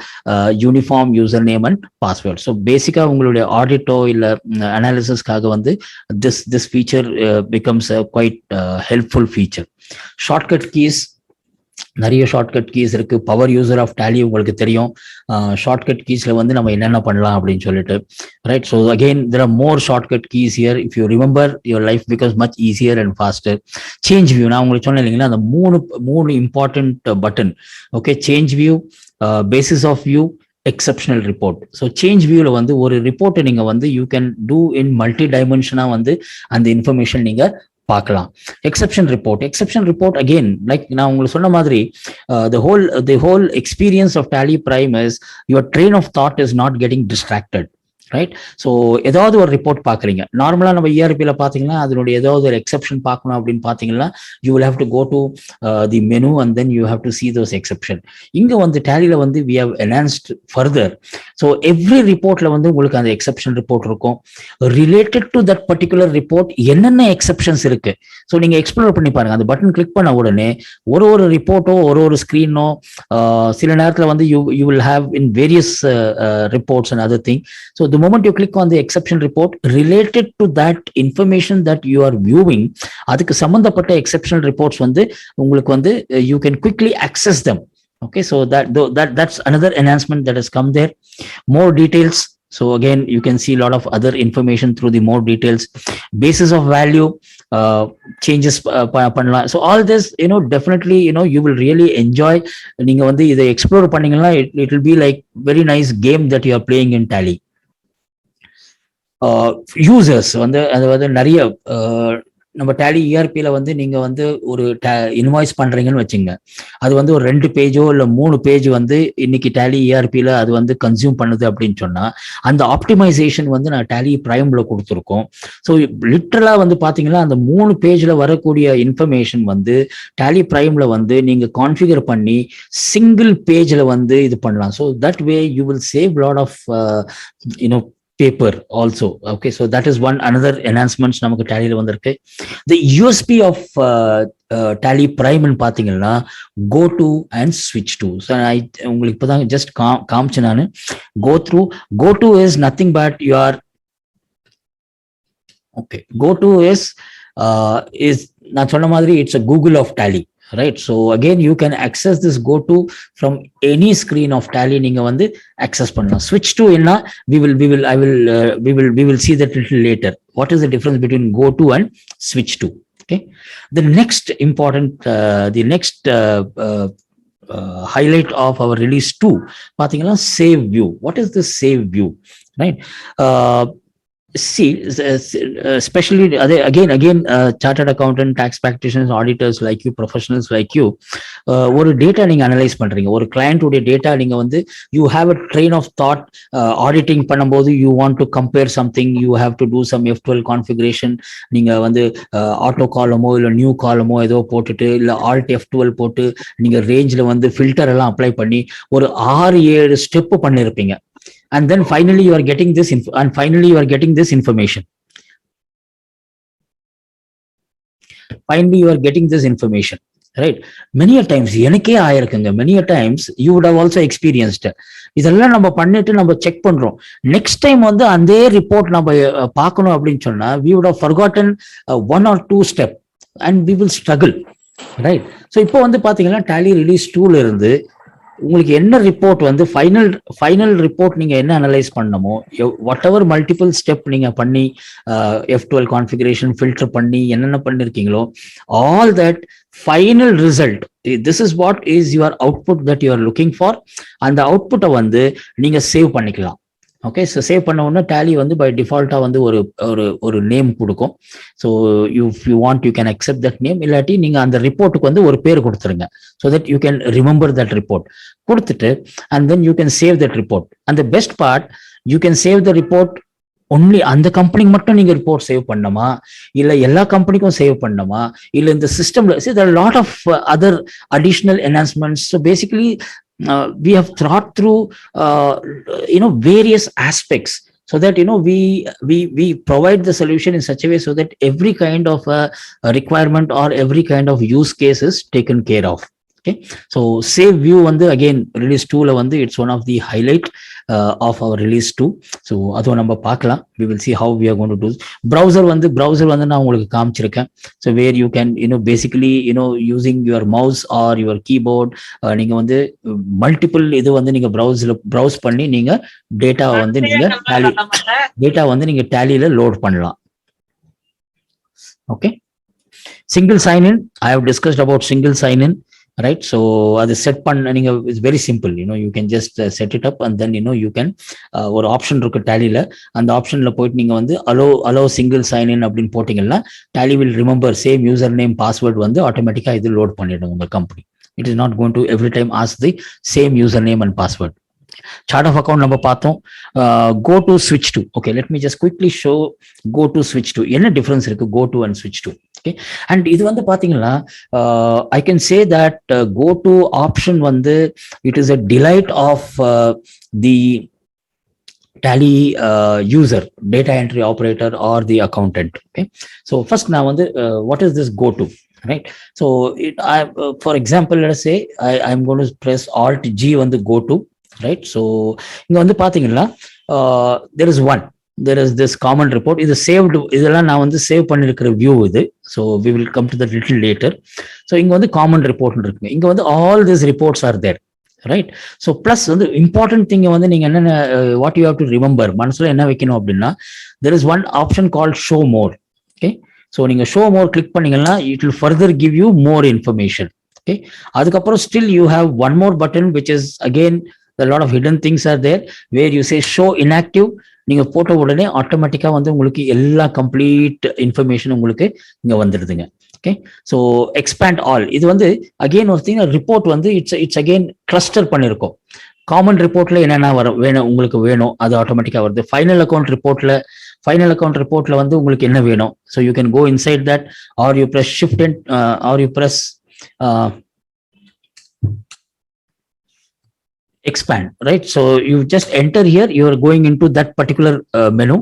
uniform username and password. So basically உங்களுடைய ஆடிட்டோ இல்ல அனாலிசிஸ்க்காக வந்து this feature becomes a quite helpful feature. Shortcut keys, நிறைய shortcut keys இருக்கு. Power user of tally உங்களுக்கு தெரியும். Shortcut கீஸ்ல வந்து நம்ம என்னென்ன பண்ணலாம் அப்படின்னு சொல்லிட்டு, right? So again there are more shortcut keys here. If you remember, your life becomes much easier and faster. Change view, நான் உங்களுக்கு சொன்னேன் இல்லைங்களா, அந்த மூணு important button. Okay, change view, basis of view, exceptional report. So change வியூல வந்து ஒரு ரிப்போர்ட்டை நீங்க வந்து you can do in multi டைமென்ஷனா வந்து அந்த இன்ஃபர்மேஷன் நீங்க பார்க்கலாம். எக்ஸப்ஷன் ரிப்போர்ட் அகெயின், லைக் நான் உங்களுக்கு சொன்ன மாதிரி, the whole experience of Tally Prime is your train of thought is not getting distracted, right? So ஏதாவது ஒரு ரிப்போர்ட் பார்க்குறீங்க, நார்மலாக நம்ம இஆர்பியில் பார்த்தீங்கன்னா அதனுடைய ஏதாவது ஒரு எக்ஸப்ஷன் பார்க்கணும் அப்படின்னு பார்த்தீங்கன்னா you will have to go to the menu and then you have to see those exception. இங்கே வந்து டேலியில் வந்து we have enhanced further. So every ரிப்போர்ட்டில் வந்து உங்களுக்கு அந்த எக்ஸப்ஷன் ரிப்போர்ட் இருக்கும். Related to that particular report என்னென்ன எக்ஸப்ஷன்ஸ் இருக்கு, ஸோ நீங்கள் எக்ஸ்ப்ளோர் பண்ணி பாருங்க. அந்த பட்டன் கிளிக் பண்ண உடனே ஒரு ரிப்போர்ட்டோ ஒரு ஸ்க்ரீனோ சில நேரத்தில் வந்து you will have in various reports and other thing. So the moment you click on the exception report related to that information that you are viewing, அதுக்கு சம்பந்தப்பட்ட exceptional reports வந்து உங்களுக்கு வந்து you can quickly access them. Okay, so that's another enhancement that has come there. More details, so again you can see a lot of other information through the more details. Basis of value changes பண்ணலாம். So all this, definitely, you will really enjoy. நீங்க வந்து இதை explore பண்ணீங்கன்னா it will be like very nice game that you are playing in Tally. Users வந்து அது வந்து நிறைய நம்ம டேலி இஆர்பியில் வந்து நீங்கள் வந்து ஒரு இன்வாய்ஸ் பண்ணுறீங்கன்னு வச்சுங்க, அது வந்து ஒரு 2 பேஜோ இல்லை 3 பேஜ் வந்து இன்னைக்கு டேலி இஆர்பியில் அது வந்து கன்சியூம் பண்ணுது அப்படின்னு சொன்னால் அந்த ஆப்டிமைசேஷன் வந்து நான் டேலி ப்ரைமில் கொடுத்துருக்கோம். ஸோ லிட்ரலாக வந்து பார்த்தீங்கன்னா அந்த 3 பேஜில் வரக்கூடிய இன்ஃபர்மேஷன் வந்து டேலி ப்ரைமில் வந்து நீங்கள் கான்ஃபிகர் பண்ணி சிங்கிள் பேஜில் வந்து இது பண்ணலாம். So that way you will save lot of paper also. Okay, so that is another enhancements நமக்கு டேலியில வந்திருக்கு. The USP of Tally Prime ன்னு பாத்தீங்கன்னா go to and switch to. So உங்களுக்கு இப்பதான் just காமிச்சேன் நானு. go to is nothing but your okay, go to is நான் சொன்ன மாதிரி it's a Google of Tally, right? So again you can access this go to from any screen of Tally. நீங்க வந்து access பண்ணலாம். Switch to என்ன, we will see that little later. What is the difference between go to and switch to? Okay, the next important highlight of our release 2 பாத்தீங்கன்னா save view. What is the save view, right? See, especially again chartered accountant, tax practitioners, auditors like you, professionals like you, ஒரு data நீங்க analyse பண்றீங்க, ஒரு client உடைய data நீங்க வந்து you have a train of thought. auditing பண்ணும்போது you want to compare something, you have to do some F12 configuration. நீங்க வந்து ஆட்டோ காலமோ இல்ல நியூ காலமோ ஏதோ போட்டுட்டு இல்ல ஆல்ட் F12 போட்டு நீங்க ரேஞ்சில் வந்து ஃபில்டர் எல்லாம் அப்ளை பண்ணி ஒரு 6-7 ஸ்டெப் பண்ணிருப்பீங்க. And then finally you are getting this information. Right? Many a times எனக்கே ஆயிருக்குங்க. many a times you would have also experienced. இதெல்லாம் நம்ம பண்ணிட்டு நம்ம செக் பண்றோம். நெக்ஸ்ட் டைம் வந்து அதே ரிப்போர்ட் நம்ம பார்க்கணும் அப்படின்னு சொன்னா we would have forgotten 1 or 2 step and we will struggle, right? So இப்போ வந்து பாத்தீங்கன்னா Tally Release 2ல இருந்து உங்களுக்கு என்ன ரிப்போர்ட் வந்து ஃபைனல் ரிப்போர்ட் நீங்க என்ன அனலைஸ் பண்ணணுமோ, வாட் எவர் மல்டிபிள் ஸ்டெப் நீங்க பண்ணி F12 கான்ஃபிகரேஷன் ஃபில்டர் பண்ணி என்னென்ன பண்ணிருக்கீங்களோ, all that final result, this is what is your output that you are looking for. அந்த அவுட்புட்டை வந்து நீங்க சேவ் பண்ணிக்கலாம். ஓகே, ஸோ சேவ் பண்ண உடனே டேலி வந்து பை டிஃபால்ட்டாக வந்து ஒரு நேம் கொடுக்கும். So you want you can accept that name, இல்லாட்டி நீங்கள் அந்த ரிப்போர்ட்டுக்கு வந்து ஒரு பேர் கொடுத்துருங்க. So that you can remember that report கொடுத்துட்டு and then you can save that report. And the best part, you can save the report only அந்த கம்பெனிக்கு மட்டும் நீங்க ரிப்போர்ட் சேவ் பண்ணணுமா, இல்ல எல்லா கம்பெனிக்கும் சேவ் பண்ணணுமா, இல்ல இந்த சிஸ்டம்ல lot of other additional enhancements. So basically we have thought through various aspects so that we provide the solution in such a way so that every kind of a requirement or every kind of use case is taken care of. Okay, so save view வந்து again release 2ல வந்து it's one of the highlight of our release 2. so அதுவும் நம்ம பார்க்கலாம். we will see how we are going to do. browser வந்து நான் உங்களுக்கு காமிச்சிருக்கேன். so where you can basically using your mouse or your keyboard நீங்க வந்து மல்டிபிள் இது வந்து நீங்க browse பண்ணி நீங்க டேட்டா வந்து நீங்க டேலியில லோட் பண்ணலாம். okay, single sign in, I have discussed about single sign in, right? so அது செட் பண்ண நீங்க it's very simple, you can just set it up and then you can ஒரு ஆப்ஷன் இருக்கு டேலில, அந்த ஆப்ஷன்ல போயிட்டு நீங்க வந்து allow single sign in அப்படின்னு போட்டீங்கன்னா Tally will remember same username password வந்து ஆட்டோமேட்டிக்கா இது லோட் பண்ணிடும் உங்க company. it is not going to every time ask the same username and password. chart of account நம்ம பார்த்தோம். go to switch to. okay, let me just quickly show go to switch to. என்ன difference இருக்கு go to and switch to? okay, and இது வந்து பாத்தீங்கன்னா I can say that go to option வந்து it is a delight of the Tally user, data entry operator or the accountant. okay, so first நான் வந்து what is this go to, right? so for example, let us say I'm going to press alt G வந்து go to, right? so இங்க வந்து பாத்தீங்கன்னா there is this common report. இது saved, இதெல்லாம் நான் வந்து சேவ் பண்ணிருக்கிற வியூ இது. so we will come to that little later. so இங்க வந்து common report இருக்குங்க. இங்க வந்து all these reports are there, right? so plus வந்து important thing வந்து நீங்க என்ன what you have to remember, மனசுல என்ன வைக்கணும் அப்படின்னா there is one option called show more. okay, so நீங்க show more click பண்ணீங்கன்னா it will further give you more information. okay, அதுக்கப்புறம் still you have one more button which is again a lot of hidden things are there where you say show inactive. நீங்க போட்ட உடனே ஆட்டோமேட்டிக்கா வந்து உங்களுக்கு எல்லா complete information உங்களுக்கு இங்க வந்துடுதுங்க. ஓகே, ஸோ எக்ஸ்பேண்ட் ஆல் இது வந்து அகெயின் ஒரு திங் ரிப்போர்ட் வந்து இட்ஸ் அகெயின் கிளஸ்டர் பண்ணிருக்கோம். காமன் ரிப்போர்ட்ல என்னென்ன வேணும் உங்களுக்கு வேணும் அது ஆட்டோமேட்டிக்கா வருது. ஃபைனல் அக்கௌண்ட் ரிப்போர்ட்ல வந்து உங்களுக்கு என்ன வேணும், so you can go inside that or you press shift and or you press expand, right? so you just enter here, you are going into that particular menu.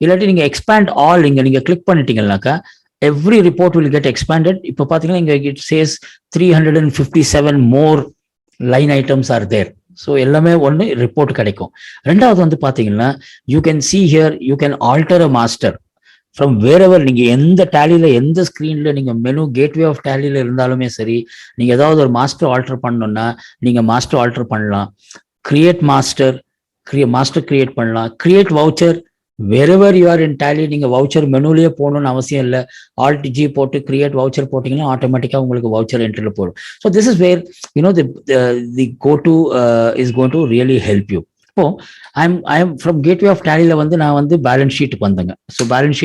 இல்லாட்டி நீங்க expand all நீங்க click பண்ணிட்டீங்கன்னாக்கா every report will get expanded. இப்போ பாத்தீங்கன்னா இங்க it says 357 more line items are there. so எல்லாமே ஒன்னு report கிடைக்கும். ரெண்டாவது வந்து பாத்தீங்கன்னா you can see here you can alter a master from wherever. நீங்க எந்த டேலியில எந்த ஸ்கிரீன்ல நீங்க மெனு கேட்வே ஆஃப் டேலியில இருந்தாலுமே சரி, நீங்க ஏதாவது ஒரு மாஸ்டர் ஆல்டர் பண்ணணும்னா நீங்க மாஸ்டர் ஆல்டர் பண்ணலாம். கிரியேட் மாஸ்டர் கிரியேட் பண்ணலாம். Create voucher wherever you are in Tally, நீங்க வவுச்சர் மெனுலயே போகணும்னு அவசியம் இல்லை. ஆல்ட் ஜி போட்டு கிரியேட் வவுச்சர் போட்டீங்கன்னா ஆட்டோமேட்டிக்கா உங்களுக்கு வவுச்சர் என்ட்ரில போடும். So this is where the go to is going to really help you. இப்போ I am from gateway of டேலியில வந்து நான் வந்து பேலன்ஸ் ஷீட்டுக்கு வந்தேங்க. So balance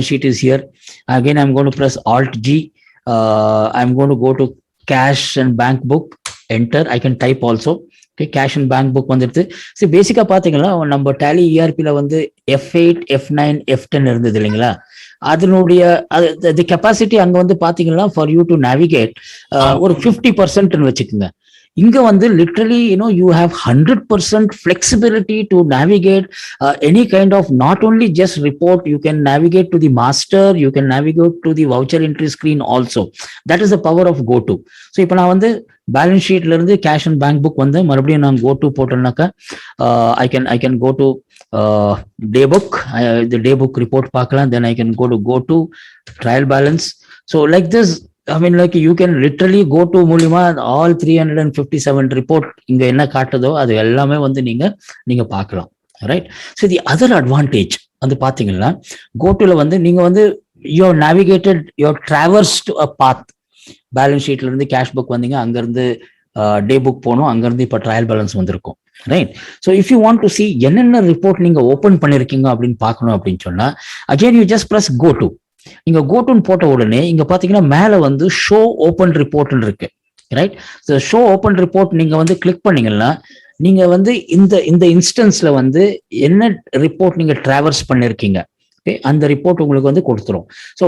sheet is here. Again I'm gonna press alt G. I'm gonna go to cash and bank book, enter. I can type also. Okay, cash and bank book வந்துடுது. So பேசிக்கா பாத்தீங்கன்னா நம்ம tally இஆர்பியில வந்து F8 F9 F10 இருந்தது இல்லைங்களா, அதனுடைய capacity அங்க வந்து பாத்தீங்கன்னா ஃபார் யூ டு நேவிகேட் ஒரு 50% வச்சுக்கோங்க. இங்க வந்து literally you have 100% flexibility to navigate any kind of, not only just report, you can navigate to the master, you can navigate to the voucher entry screen also. that is the power of go to. so இப்போ நான் வந்து balance ஷீட்ல இருந்து cash and bank book வந்து மறுபடியும் நான் go to போட்டேன்னாக்கா I can go to day book, the day book report பார்க்கலாம். then I can go to trial balance. so like this, I mean, like you can literally go to மூலியமா all 357 report இங்க என்ன காட்டுதோ அது எல்லாமே வந்து நீங்க பார்க்கலாம், right? So the other advantage வந்து பாத்தீங்கன்னா கோட்டுல வந்து நீங்க வந்து you navigated, you traversed a path. Balance ஷீட்ல இருந்து கேஷ் புக் வந்தீங்க, அங்க இருந்து டே புக் போகணும், அங்க இருந்து இப்ப ட்ரையல் பேலன்ஸ் வந்திருக்கும், right? So if you want to see என்னென்ன ரிப்போர்ட் நீங்க ஓபன் பண்ணிருக்கீங்க அப்படின்னு பார்க்கணும் அப்படின்னு சொன்னா again you just press go to. நீங்க கோட்டுன்னு போட்ட உடனே இங்க பாத்தீங்கன்னா மேல வந்து ஷோ ஓபன் ரிப்போர்ட்னு இருக்கு, ரைட்? ஷோ ஓபன் ரிப்போர்ட் நீங்க வந்து கிளிக் பண்ணீங்கன்னா நீங்க வந்து இந்த இன்ஸ்டன்ஸ்ல வந்து என்ன ரிப்போர்ட் நீங்க டிராவர்ஸ் பண்ணிருக்கீங்க, அந்த ரிப்போர்ட் உங்களுக்கு வந்து கொடுத்துரும். So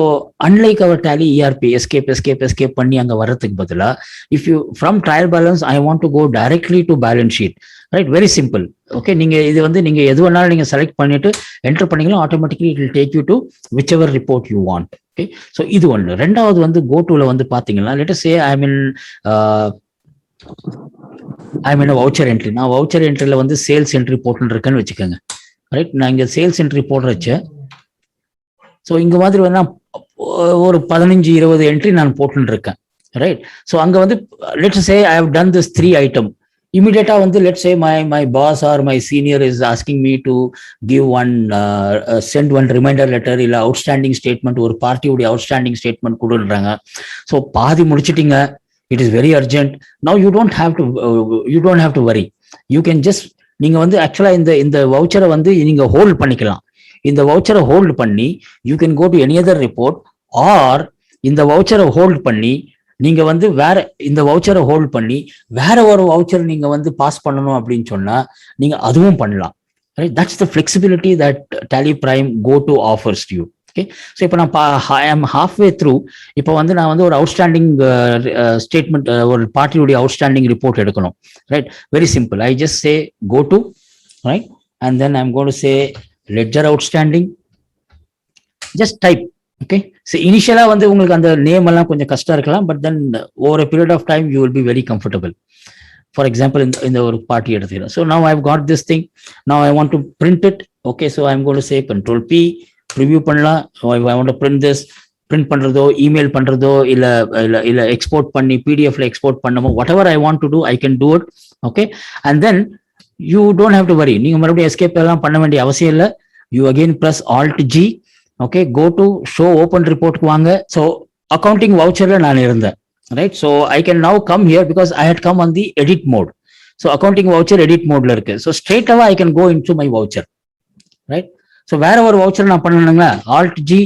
unlike our Tally ERP escape பண்ணி அங்கே வர்றதுக்கு பதிலாக if you from trial balance I want to go directly to balance sheet, right, very simple. Okay, நீங்க இது வந்து நீங்க எது வேணாலும் நீங்க செலக்ட் பண்ணிட்டு என்டர் பண்ணிக்கலாம், automatically it will take you to which ever report you want. Okay, so இது ஒன்று. ரெண்டாவது வந்து கோடூல வந்து பாத்தீங்கன்னா லெட் அஸ் சே ஐ மீன் வவுச்சர் என்ட்ரி. நான் வவுச்சர் என்ட்ரில வந்து சேல்ஸ் என்ட்ரி போட்டுன்னு இருக்கேன்னு வச்சுக்கோங்க, ரைட். நான் இங்க சேல்ஸ் என்ட்ரி போடுறச்ச ஸோ இங்க மாதிரி வந்து ஒரு 15-20 என்ட்ரி நான் போட்டுன்னு இருக்கேன், ரைட். ஸோ அங்க வந்து let's say I have done this 3 item. Immediately வந்து let's say my boss or my senior is asking me to give one send one reminder letter இல்ல outstanding statement, ஒரு பார்ட்டியோட outstanding statement கொடுன்றாங்க. ஸோ பாதி முடிச்சிட்டீங்க, it is very urgent. Now you don't have to worry. You can just நீங்க வந்து ஆக்சுவலா இந்த வவுச்சரை வந்து நீங்க ஹோல்ட் பண்ணிக்கலாம். இந்த வவுச்சரை ஹோல்ட் பண்ணி you can go to any other report, or இந்த வவுச்சரை ஹோல்ட் பண்ணி நீங்க வந்து வேற இந்த வவுச்சரை ஹோல்ட் பண்ணி வேற ஒரு வவுச்சர் நீங்க வந்து பாஸ் பண்ணணும் அப்படின்னு சொன்னா நீங்க அதுவும் பண்ணலாம், right. That's the flexibility that Tally Prime GoTo offers you. Okay, so இப்போ நான் ஐ ஆம் halfway through. இப்போ வந்து நான் வந்து ஒரு அவுட்ஸ்டாண்டிங் ஸ்டேட்மெண்ட், ஒரு பார்ட்டியுடைய அவுட்ஸ்டாண்டிங் ரிப்போர்ட் எடுக்கணும், right. Very simple. I just say GoTo, right, and then I am going to say ledger outstanding, just type. Okay, so இனிஷியலா வந்து உங்களுக்கு அந்த நேம் எல்லாம் கொஞ்சம் கஷ்டம் இருக்கலாம், but then over period of time you will be very comfortable. For example இந்த ஒரு பார்ட்டி எடுத்துக்கிறேன். So now I have got this thing, now I want to print it. Okay, so I am going to say Control P, preview பண்ணலாம். I want to print this. Print பண்றதோ email பண்றதோ இல்ல export பண்ணி பிடிஎஃப்ல export பண்ணமோ whatever I want to do I can do it. Okay, and then you don't have to worry. நீங்க மறுபடியும் escape எல்லாம் பண்ண வேண்டிய அவசியம் இல்லை. You again press Alt G. Okay, go to show open ரிப்போர்ட்க்கு வாங்க. ஸோ அக்கௌண்டிங் வவுச்சர்ல நான் இருந்தேன், right. So I can now come here because I had come on the edit mode. So accounting voucher edit மோட்ல இருக்கு. ஸோ ஸ்ட்ரெயிட்டாவா I can go into my voucher, right. So வேற ஒரு வவுச்சர் நான் பண்ணணுங்களா, Alt G,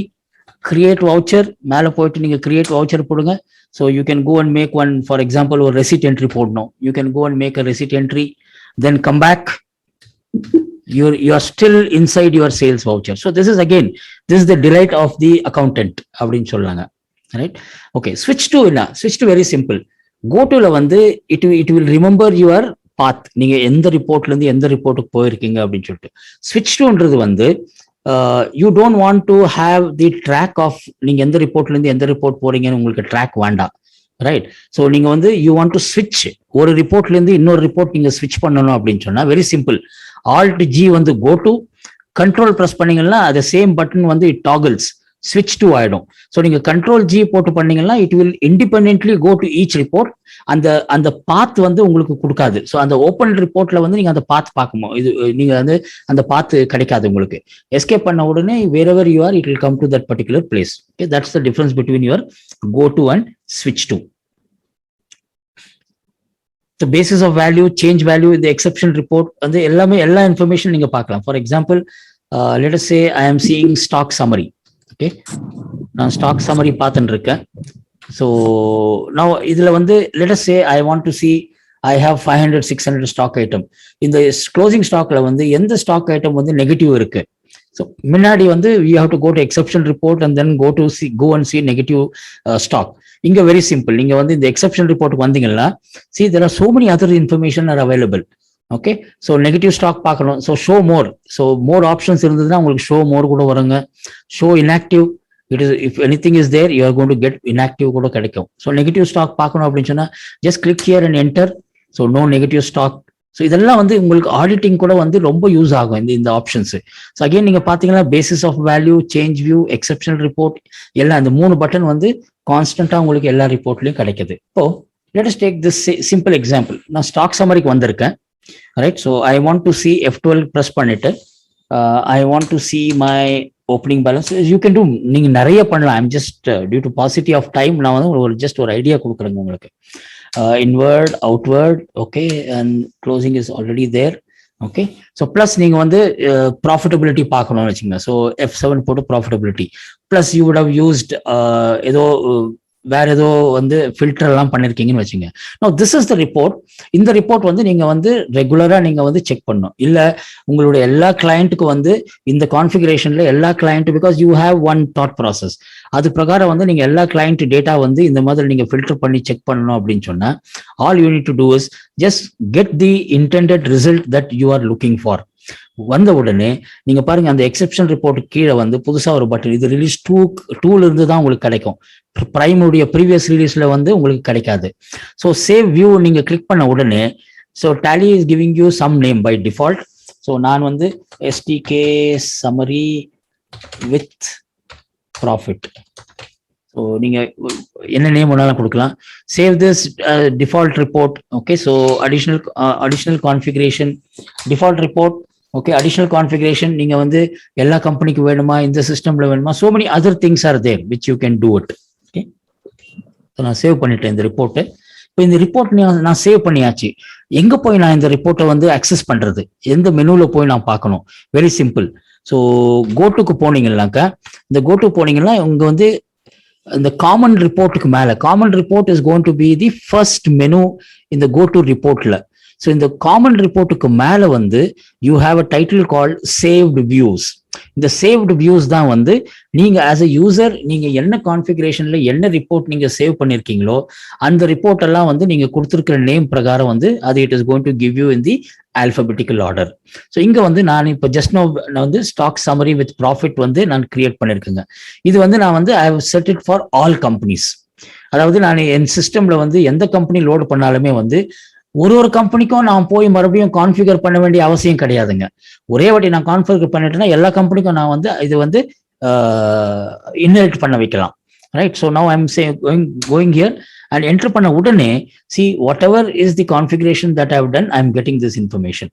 கிரியேட் வவுச்சர், மேலே போயிட்டு நீங்க கிரியேட் வவுச்சர் போடுங்க. So you can go and make one, for example ஒரு ரெசிட் என்ட்ரி போடணும். You can go and make a receipt entry, then come back. You are still inside your sales voucher. So this is the delight of the accountant அப்படினு சொல்றாங்க, right. Okay, switch to very simple. GoTo ல வந்து it will remember your path. நீங்க எந்த ரிப்போர்ட்ல இருந்து எந்த ரிப்போர்ட்டுக்கு போயிருக்கீங்க அப்படின்னு சொல்லிட்டு. switch toன்றது வந்து you don't want to have the track of நீங்க எந்த ரிப்போர்ட்ல இருந்து எந்த ரிப்போர்ட் போறீங்கன்னு உங்களுக்கு ட்ராக் வேண்டாம், ரைட். ஸோ நீங்க வந்து யூ வாண்ட் டு ஸ்விட்ச், ஒரு ரிப்போர்ட்ல இருந்து இன்னொரு ரிப்போர்ட் நீங்க ஸ்விட்ச் பண்ணணும் அப்படின்னு சொன்னா வெரி சிம்பிள். Alt G வந்து GoTo, கண்ட்ரோல் பிரஸ் பண்ணீங்கன்னா அது சேம் பட்டன் வந்து இட் டாகிள்ஸ் ஸ்விட்ச் டு ஆயிடும். ஸோ நீங்க Control G போட்டு பண்ணீங்கன்னா it will independently go to each report. அந்த பாத் வந்து உங்களுக்கு கொடுக்காது. ஸோ அந்த ஓப்பன் ரிப்போர்ட்ல வந்து நீங்க அந்த பாத் பார்க்கணும், இது நீங்க வந்து அந்த பாத் கிடைக்காது உங்களுக்கு. எஸ்கேப் பண்ண உடனே wherever you are it will come to that particular place. Okay, that's the difference between your GoTo and switch to. The basis of value, change value, the exception report, and எல்லா information நீங்க பார்க்கலாம். For example, let us say I am seeing stock summary. Okay, நான் stock summary பார்த்துட்டு இருக்கேன். So now இதுல வந்து let us say I want to see I have 500-600 stock item. இந்த closing stockல வந்து எந்த stock item வந்து நெகட்டிவ் இருக்கு. So முன்னாடி வந்து you have to go to exception report and then go and see negative stock. இங்க வெரி சிம்பிள். நீங்க வந்து இந்த எக்ஸெப்ஷன் ரிப்போர்ட் வந்தீங்கன்னா see there are so many other information are available. Okay, so negative stock பார்க்கணும். So show more, so more options இருந்ததுன்னா உங்களுக்கு show more கூட வருங்க. Show inactive, it is if anything is there you are going to get inactive கூட கிடைக்கும். So negative stock பார்க்கணும் அப்படின்னு சொன்னா just click here and enter. So no negative stock. So இதெல்லாம் வந்து உங்களுக்கு ஆடிட்டிங் கூட வந்து ரொம்ப யூஸ் ஆகும் இந்த ஆப்ஷன்ஸ். ஸோ அகைன் நீங்க பாத்தீங்கன்னா basis of value, change view, exceptional report எல்லாம் இந்த 3 பட்டன் வந்து கான்ஸ்டன்டா உங்களுக்கு எல்லா ரிப்போர்ட்லயும் கிடைக்குது. இப்போ let us take this simple example. நான் ஸ்டாக் சம்மரிக்கு வந்திருக்கேன், right. So I want to see F12 press பண்ணிட்டு I want to see my opening balance. You can do, நீங்க நிறைய பண்ணலாம். I'm just due to paucity of time நான் வந்து ஜஸ்ட் ஒரு ஐடியா கொடுக்குறேங்க உங்களுக்கு. Inward, outward, okay, and closing is already there. Okay, so plus நீங்க வந்து ப்ராஃபிட்டபிலிட்டி பார்க்கணும்னு வச்சுக்கோங்க. ஸோ F7 போட்டு profitability plus you would have used ஏதோ வேற ஏதோ வந்து ஃபில்டர் எல்லாம் பண்ணிருக்கீங்கன்னு வச்சுங்க. No this is the report. இந்த ரிப்போர்ட் வந்து நீங்க வந்து ரெகுலரா நீங்க வந்து செக் பண்ணணும். இல்ல உங்களுடைய எல்லா கிளையண்ட்டுக்கு வந்து இந்த கான்ஃபிகரேஷன்ல எல்லா client, because you have one thought process, அது பிரகாரம் வந்து நீங்க எல்லா கிளையண்ட் டேட்டா வந்து இந்த மாதிரி நீங்க ஃபில்டர் பண்ணி செக் பண்ணணும் அப்படின்னு சொன்னா, all you need to do is just get the intended result that you are looking for. வந்த உடனே நீங்க பாருங்க, அந்த எக்ஸெப்ஷன் ரிப்போர்ட் கீழே வந்து புதுசா ஒரு பட்டன், இது ரிலீஸ் 2 இருந்து தான் உங்களுக்கு கிடைக்கும். பிரைமுடைய ப்ரீவியஸ் ரிலீஸ்ல வந்து உங்களுக்கு கிடைக்காது. ஸோ சேவ் வியூ நீங்க கிளிக் பண்ண உடனே, so Tally is giving you some name by default. So நான் வந்து STK summary with profit, so நீங்க என்ன நேம் வேணாலும் கொடுக்கலாம். Save this default report. Okay, so additional configuration default report. Okay, additional configuration நீங்க வந்து எல்லா கம்பெனிக்கு வேணுமா, இந்த சிஸ்டம்ல வேணுமா, so many other things are there which you can do it. Okay, நான் சேவ் பண்ணிட்டேன் இந்த ரிப்போர்ட். இப்போ இந்த ரிப்போர்ட் நான் சேவ் பண்ணியாச்சு. எங்க போய் நான் இந்த ரிப்போர்ட்டை வந்து அக்சஸ் பண்றது, எந்த மெனுல போய் நான் பார்க்கணும்? Very simple. ஸோ கோட்டுக்கு போனீங்கன்னாக்கா, இந்த கோட்டு போனீங்கன்னா உங்க வந்து இந்த காமன் ரிப்போர்ட்டுக்கு மேல, common report is going to be the first menu இந்த கோட்டு ரிப்போர்ட்ல. ஸோ இந்த காமன் ரிப்போர்ட்டுக்கு மேல வந்து you have a title called saved views. இந்த சேவ்டு வியூஸ் தான் வந்து நீங்க ஆஸ் அ யூசர் நீங்க என்ன கான்ஃபிகரேஷன்ல என்ன ரிப்போர்ட் நீங்க சேவ் பண்ணிருக்கீங்களோ அந்த ரிப்போர்ட் எல்லாம் வந்து நீங்க கொடுத்துருக்கிற நேம் பிரகாரம் வந்து அது it is going to give you in the alphabetical order. So இங்க வந்து நான் இப்போ ஜஸ்ட் நான் வந்து ஸ்டாக் சம்மரி வித் ப்ராஃபிட் வந்து நான் கிரியேட் பண்ணிருக்கேங்க. இது வந்து நான் வந்து I have set it for all companies. அதாவது நான் என் சிஸ்டம்ல வந்து எந்த கம்பெனி லோடு பண்ணாலுமே வந்து ஒரு கம்பெனிக்கும் நான் போய் மறுபடியும் கான்ஃபிகர் பண்ண வேண்டிய அவசியம் கிடையாதுங்க. ஒரே வாட்டி நான் கான்ஃபிகர் பண்ணிட்டேன்னா எல்லா கம்பெனிக்கும் நான் வந்து இது வந்து இன்ஹெரிட் பண்ண வைக்கலாம். Right, so now I'm going here and enter பண்ண உடனே see whatever is the configuration that I have done, I am getting this information.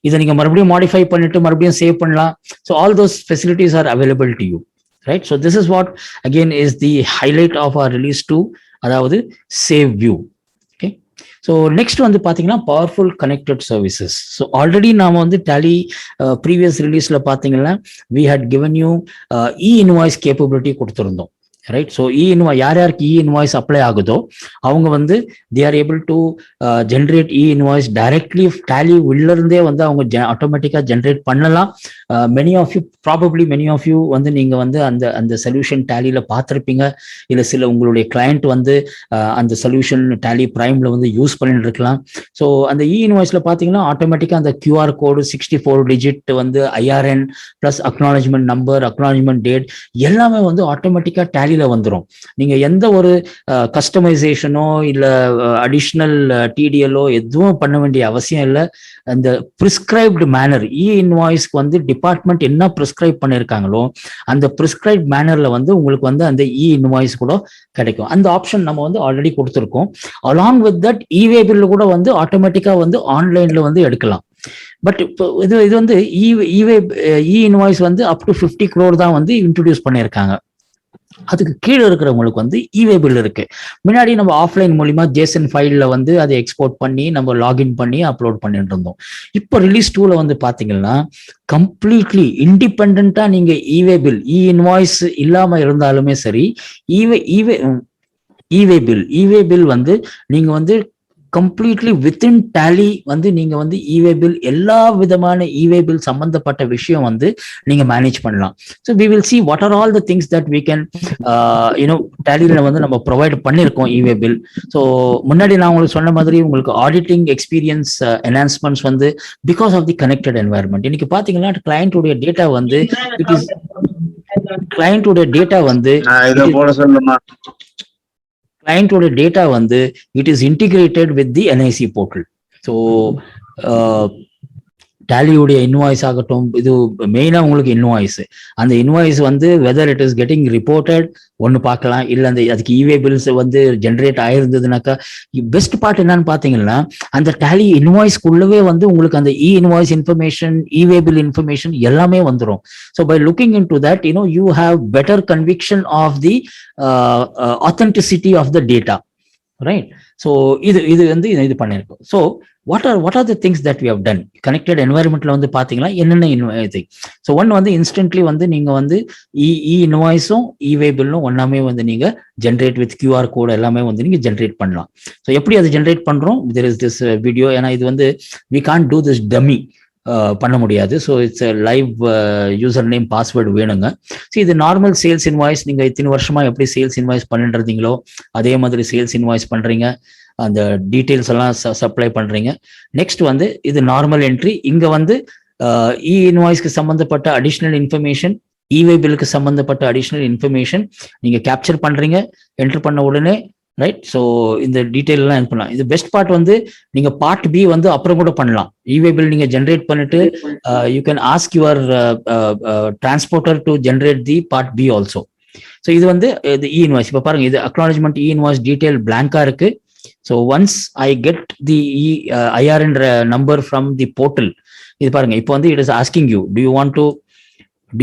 இதை நீங்க மறுபடியும் மாடிஃபை பண்ணிட்டு மறுபடியும் சேவ் பண்ணலாம். So all those facilities are available to you. Right, so this is what again is the highlight of our release 2, அதாவது save view. So next வந்து பார்த்தீங்கன்னா powerful connected services. So already நாம் வந்து Tally previous ரிலீஸில் பார்த்தீங்கன்னா we had given you invoice capability கொடுத்துருந்தோம். Right, so invoice யார் யாருக்கு invoice apply ஆகுதோ அவங்க வந்து they are able to generate invoice directly Tally உள்ள இருந்தே வந்து அவங்க ஆட்டோமேட்டிக்காக ஜென்ரேட் பண்ணலாம். மெனி ஆஃப் யூ வந்து நீங்க வந்து அந்த சொல்யூஷன் Tallyல பார்த்துருப்பீங்க. இல்லை சில உங்களுடைய கிளையண்ட் வந்து அந்த சொல்யூஷன் Tally பிரைம்ல வந்து யூஸ் பண்ணிட்டு இருக்கலாம். ஸோ அந்த இன்வாய்ஸ்ல பார்த்தீங்கன்னா ஆட்டோமேட்டிக்காக அந்த QR கோடு 64 டிஜிட் வந்து IRN plus acknowledgement number, acknowledgement date எல்லாமே வந்து ஆட்டோமேட்டிக்காக Tallyல வந்துடும். நீங்க எந்த ஒரு கஸ்டமைசேஷனோ இல்ல அடிஷனல் TDLஓ எதுவும் பண்ண வேண்டிய அவசியம் இல்லை. அந்த பிரிஸ்கிரைப்டு மேனர் இன்வாய்ஸ்க்கு வந்து டிபார்ட்மெண்ட் என்ன பிரிஸ்கிரைப் பண்ணியிருக்காங்களோ அந்த பிரிஸ்கிரைப் மேனர்ல வந்து உங்களுக்கு வந்து அந்த இன்வாய்ஸ் கூட கிடைக்கும். அந்த ஆப்ஷன் நம்ம வந்து ஆல்ரெடி கொடுத்துருக்கோம். Along with that e way bill கூட வந்து ஆட்டோமேட்டிக்கா வந்து ஆன்லைன்ல வந்து எடுக்கலாம். பட் இப்போ இது வந்து இன்வாய்ஸ் வந்து அப் டு 50 crore தான் வந்து இன்ட்ரோடியூஸ் பண்ணியிருக்காங்க. அதுக்கு கீழே இருக்கிறவங்களுக்கு வந்து இவே பில் இருக்கு. முன்னாடி நம்ம ஆஃப்லைன் மூலியமா JSON ஃபைல்ல வந்து அதை எக்ஸ்போர்ட் பண்ணி நம்ம லாகின் பண்ணி அப்லோட் பண்ணிட்டு இருந்தோம். இப்போ ரிலீஸ் 2ல வந்து பாத்தீங்கன்னா கம்ப்ளீட்லி இண்டிபெண்டா நீங்க இவே பில் இன்வாய்ஸ் இல்லாம இருந்தாலுமே சரி, இவே பில் வந்து நீங்க வந்து கம்ப்ளீட்லி வித்தின் Tally வந்து நீங்க வந்து இவே பில் எல்லா விதமான இவே பில் சம்பந்தப்பட்ட விஷயம் வந்து நீங்க மேனேஜ் பண்ணலாம். So we will see what are all the things that we can Tallyல வந்து நம்ம ப்ரொவைட் பண்ணியிருக்கோம் இவே பில். ஸோ முன்னாடி நான் உங்களுக்கு சொன்ன மாதிரி உங்களுக்கு ஆடிட்டிங் எக்ஸ்பீரியன்ஸ் என்ஹான்ஸ்மெண்ட்ஸ் வந்து because of the connected environment. இன்னைக்கு பாத்தீங்கன்னா கிளையண்டோடைய டேட்டா வந்து கிளையண்டோட டேட்டா வந்து it is integrated with the NIC portal. So Tallyயுடைய இன்வாய்ஸ் ஆகட்டும், இது மெயினா உங்களுக்கு இன்வாய்ஸ், அந்த இன்வாய்ஸ் வந்து whether it is getting reported ஒன்னு பார்க்கலாம், இல்லை அந்த அதுக்கு இவே பில்ஸ் வந்து ஜென்ரேட் ஆயிருந்ததுனாக்கா பெஸ்ட் பார்ட் என்னன்னு பாத்தீங்கன்னா அந்த Tally இன்வாய்ஸ்க்குள்ளவே வந்து உங்களுக்கு அந்த invoice information, e way bill information எல்லாமே வந்துடும். So by looking into that you have better conviction of the authenticity of the data. Right, so இது வந்து இது பண்ணியிருக்கோம். So what are the things that we have done connected environmentல வந்து பாத்தீங்கன்னா என்னென்ன இது. ஸோ ஒன் வந்து இன்ஸ்டன்ட்லி வந்து நீங்க வந்து இன்வாய்ஸும் இவே பில்லும் ஒன்னாமே வந்து நீங்க ஜென்ரேட் வித் QR கோட் எல்லாமே வந்து நீங்க ஜென்ரேட் பண்ணலாம். ஸோ எப்படி அது ஜென்ரேட் பண்றோம், there is this வீடியோ. ஏன்னா இது வந்து we can't do this dummy பண்ண முடியாது. So it's live user name password வேணுங்க. ஸோ இது நார்மல் சேல்ஸ் இன்வாய்ஸ், நீங்க இத்தனை வருஷமா எப்படி சேல்ஸ் இன்வாய்ஸ் பண்ணிட்டு இருந்தீங்களோ அதே மாதிரி சேல்ஸ் இன்வாய்ஸ் பண்றீங்க, அந்த டீட்டெயில்ஸ் எல்லாம் சப்ளை பண்றீங்க. நெக்ஸ்ட் வந்து இது நார்மல் என்ட்ரி. இங்க வந்து இன்வாய்ஸ்க்கு சம்பந்தப்பட்ட அடிஷனல் இன்ஃபர்மேஷன், இவே பில்லுக்கு சம்பந்தப்பட்ட அடிஷனல் இன்ஃபர்மேஷன் நீங்க கேப்சர் பண்றீங்க. என்டர் பண்ண உடனே ரைட். ஸோ இந்த டீட்டெயில் எல்லாம் இது பண்ணலாம். இது பெஸ்ட் பார்ட் வந்து நீங்க பார்ட் பி வந்து அப்புறம் கூட பண்ணலாம். இவே பில் நீங்க ஜென்ரேட் பண்ணிட்டு you can ask your transporter to generate the part B also. So இது வந்து இது இன்வாய்ஸ். இப்போ பாருங்க, இது அக்னாலஜ்மெண்ட் இன்வாய்ஸ் டீட்டெயில் பிளாங்கா இருக்கு. So once I get the IRN number from the portal, இது பாருங்க, இப்போ வந்து it is asking you, do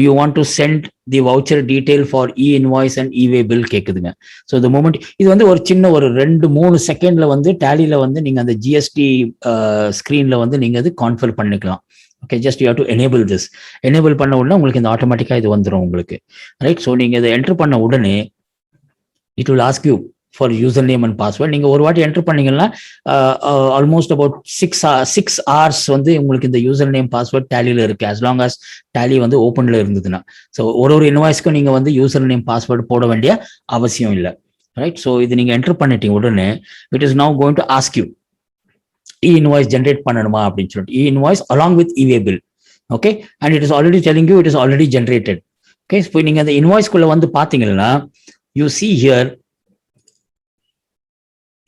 you want to send the voucher detail for e-invoice and e-way bill கேக்குதுங்க. So the moment இது வந்து ஒரு சின்ன ஒரு 2-3 செகண்ட்ல வந்து டேலியில வந்து நீங்க அந்த ஜிஎஸ்டி ஸ்கிரீன்ல வந்து நீங்க அது கான்ஃபிகர் பண்ணிக்கலாம். Okay, just you have to enable this. Enable பண்ண உடனே உங்களுக்கு இந்த ஆட்டோமேட்டிக்கா இது வந்துடும் உங்களுக்கு, ரைட். ஸோ நீங்க இதை என்டர் பண்ண உடனே it will ask you for user name and password. நீங்க ஒரு வாட்டி என்டர் பண்ணீங்கன்னா ஆல்மோஸ்ட் அபவுட் 6 hours வந்து உங்களுக்கு இந்த யூசர் நேம் பாஸ்வேர்ட் டேலியில இருக்கு, as long as டேலி வந்து ஓப்பன்ல இருந்ததுன்னா. ஸோ ஒரு இன்வாய்ஸ்க்கும் நீங்க வந்து யூசர் நேம் பாஸ்வேர்டு போட வேண்டிய அவசியம் இல்லை, ரைட். ஸோ இது நீங்க என்டர் பண்ணிட்டீங்க உடனே it is now going to ask you invoice generate பண்ணணுமா அப்படின்னு சொல்லிட்டு, இன்வாய்ஸ் அலாங் வித் இவே bill. Okay, and it is already telling you it is already generated. Okay, இப்போ நீங்க அந்த இன்வாய்ஸ்குள்ள வந்து பாத்தீங்கன்னா யூ see here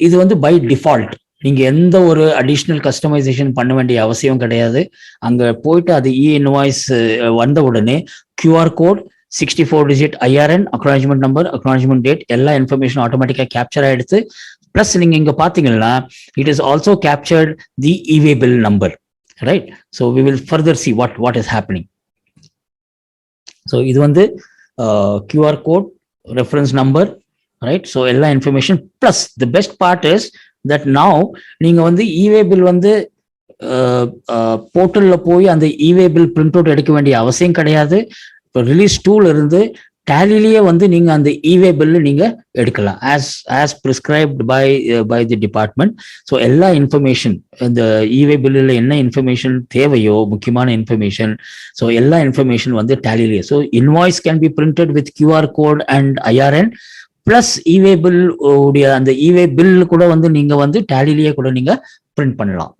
இது வந்து பை டிஃபால்ட் நீங்க எந்த ஒரு அடிஷனல் கஸ்டமைசேஷன் பண்ண வேண்டிய அவசியம் கிடையாது. அங்க போயிட்டு அது இன்வாய்ஸ் வந்த உடனே QR code, 64 digit IRN, acknowledgement number, acknowledgement date எல்லா இன்ஃபர்மேஷன் ஆட்டோமேட்டிக்கா கேப்சர் ஆயிடுச்சு. பிளஸ் நீங்க இங்க பாத்தீங்கன்னா it is also captured the e way bill number, right. So we will further see what is happening. So இது வந்து QR code, reference number, right. So எல்லா information plus the best part is that now நீங்க வந்து இவே bill வந்து போர்ட்டல்ல போய் அந்த இவே பில் பிரிண்ட் அவுட் எடுக்க வேண்டிய அவசியம் கிடையாது. இப்போ ரிலீஸ் டூல் இருந்து டேலிலேயே வந்து நீங்க அந்த இவே பில் நீங்க எடுக்கலாம் as prescribed by the department. So எல்லா இன்ஃபர்மேஷன் இந்த இவே பில்லில் என்ன இன்ஃபர்மேஷன் தேவையோ முக்கியமான இன்ஃபர்மேஷன், ஸோ எல்லா இன்ஃபர்மேஷன் வந்து டேலிலேயே. So invoice can be printed with QR code and IRN plus e way bill உடைய அந்த இவே பில் கூட வந்து நீங்க வந்து டேலிலேயே கூட நீங்க பிரிண்ட் பண்ணலாம்.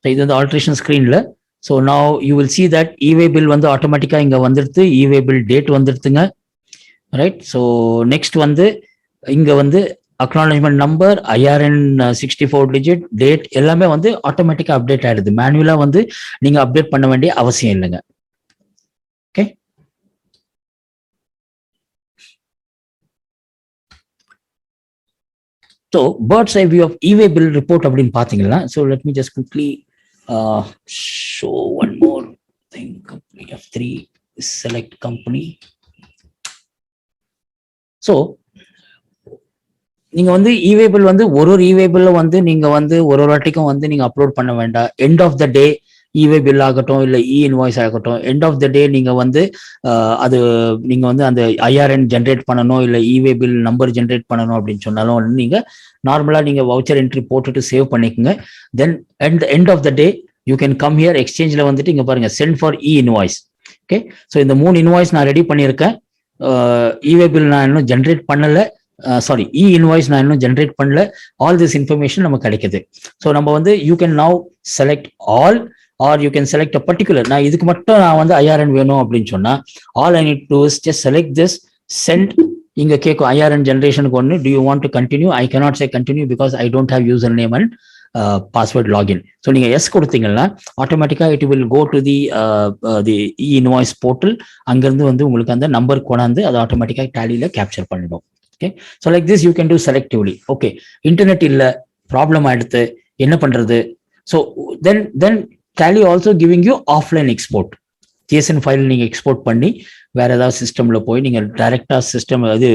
இது வந்து ஆல்ட்ரேஷன் ஸ்கிரீன்ல. So now you will see that e way bill வந்து ஆட்டோமேட்டிக்கா இங்க வந்துடுது, இவே பில் டேட் வந்துடுதுங்க, ரைட். ஸோ நெக்ஸ்ட் வந்து இங்க வந்து acknowledgement number, IRN 64 digit, date எல்லாமே வந்து ஆட்டோமேட்டிக்கா அப்டேட் ஆயிடுது. மேனுவலா வந்து நீங்க அப்டேட் பண்ண வேண்டிய அவசியம் இல்லைங்க. Okay, so bird's eye view of e way bill report அப்படின்னு பாத்தீங்கன்னா, so let me just quickly show one more thing. Company F3, select company. So நீங்க வந்து இவே பில் வந்து ஒரு இவே பில்ல வந்து நீங்க வந்து ஒரு வாட்டிக்கும் வந்து நீங்க அப்லோட் பண்ண வேண்டாம். எண்ட் ஆஃப் த டே இவே பில் ஆகட்டும் இல்ல இன்வாய்ஸ் ஆகட்டும், எண்ட் ஆஃப் த டே நீங்க வந்து அது நீங்க வந்து அந்த IRN ஜென்ரேட் பண்ணணும் இல்ல இவே பில் நம்பர் ஜென்ரேட் பண்ணணும் அப்படின்னு சொன்னாலும் நீங்க நார்மலா நீங்க வவுச்சர் என்ட்ரி போட்டுட்டு சேவ் பண்ணிக்கோங்க. Then end of the day you can come here. எக்ஸ்சேஞ்சில் வந்துட்டு இங்க பாருங்க sent for invoice. Okay, so இந்த 3 இன்வாய்ஸ் நான் ரெடி பண்ணியிருக்கேன். இவே பில் நான் இன்னும் ஜென்ரேட் பண்ணல, சாரி இன்வாய்ஸ் நான் இன்னும் ஜென்ரேட் பண்ணல. ஆல் திஸ் இன்ஃபர்மேஷன் நமக்கு கிடைக்குது. ஸோ நம்ம வந்து you can now select all or you can select a particular. நான் இதுக்கு மட்டும் நான் வந்து IRN வேணும் அப்படின்னு சொன்னா all I need to just select this, send. இங்க கேட்கும் IRN ஜென்ரேஷனுக்கு ஒன்று, do you want to continue? I cannot say continue because I don't have user name and password login. So நீங்க எஸ் கொடுத்தீங்கன்னா ஆட்டோமேட்டிக்கா it will go to the invoice portal. அங்கிருந்து வந்து உங்களுக்கு அந்த நம்பர் கொண்டாந்து அது ஆட்டோமேட்டிக்கா டேலியில கேப்சர் பண்ணிடும். Okay, so like this you can do selectively. Okay, internet இல்ல, ப்ராப்ளம் ஆயிடுத்து, என்ன பண்றது? So then Tally also giving you offline export. JSON file நீங்க எக்ஸ்போர்ட் பண்ணி வேற ஏதாவது சிஸ்டம்ல போய் நீங்க டைரக்டா சிஸ்டம் அது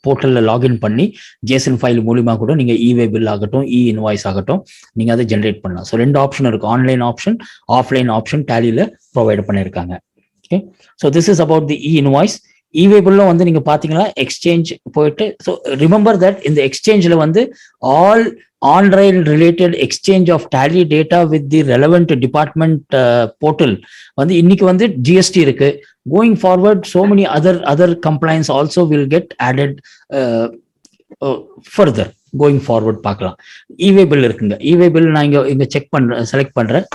போர்ட்டல்ல லாகின் பண்ணி ஜேசன் ஃபைல் மூலியமா கூட நீங்க இவே பில் ஆகட்டும் இன்வாய்ஸ் ஆகட்டும் நீங்க அதை ஜென்ரேட் பண்ணலாம். ஸோ 2 ஆப்ஷன் இருக்கு, ஆன்லைன் ஆப்ஷன் ஆஃப்லைன் ஆப்ஷன் டேலியில ப்ரொவைட் பண்ணியிருக்காங்க. Okay, so this is about the invoice. இவேபிள்ல வந்து நீங்க பாத்தீங்கன்னா எக்ஸ்சேஞ்ச் போயிட்டு, ஸோ ரிமெம்பர் தட் இந்த எக்ஸ்சேஞ்சில் வந்து all on-rail related exchange of tally data with the relevant department portal வந்து இன்னைக்கு வந்து GST இருக்கு. Going forward so many other compliance also will get added further going forward. பார்க்கலாம். இவே பில் இருக்குங்க, இவே பில் நான் இங்க செக் பண்றேன், செலக்ட் பண்றேன்.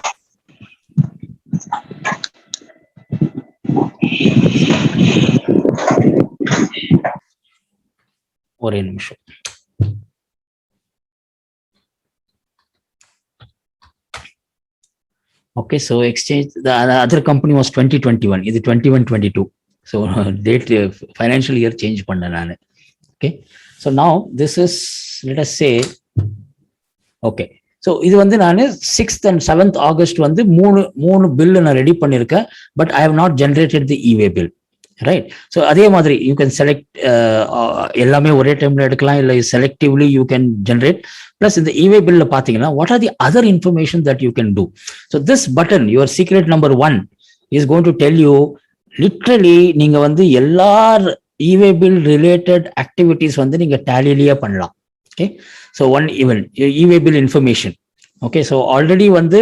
ஒரே நிமிஷம். Okay, so exchange, the other company was 2021, இது 21-22. So date financial year change பண்ண நானு. Okay, so now this is, let us say, okay, so இது வந்து நான் 6th and 7th August வந்து மூணு பில் நான் ரெடி பண்ணிருக்கேன். But I have not generated the e way bill, right? So அதே மாதிரி யூ கேன் செலக்ட், எல்லாமே ஒரே டைம்ல எடுக்கலாம், இல்லை selectively you can generate. Plus in the e-way bill பாத்தீங்கன்னா what are the other information that you can do? So this button, your secret number 1, is going to tell you literally நீங்க வந்து எல்லா e-way bill related activities வந்து நீங்க டேலிலேயே பண்ணலாம். Okay, so one event e-way bill information. Okay, so already வந்து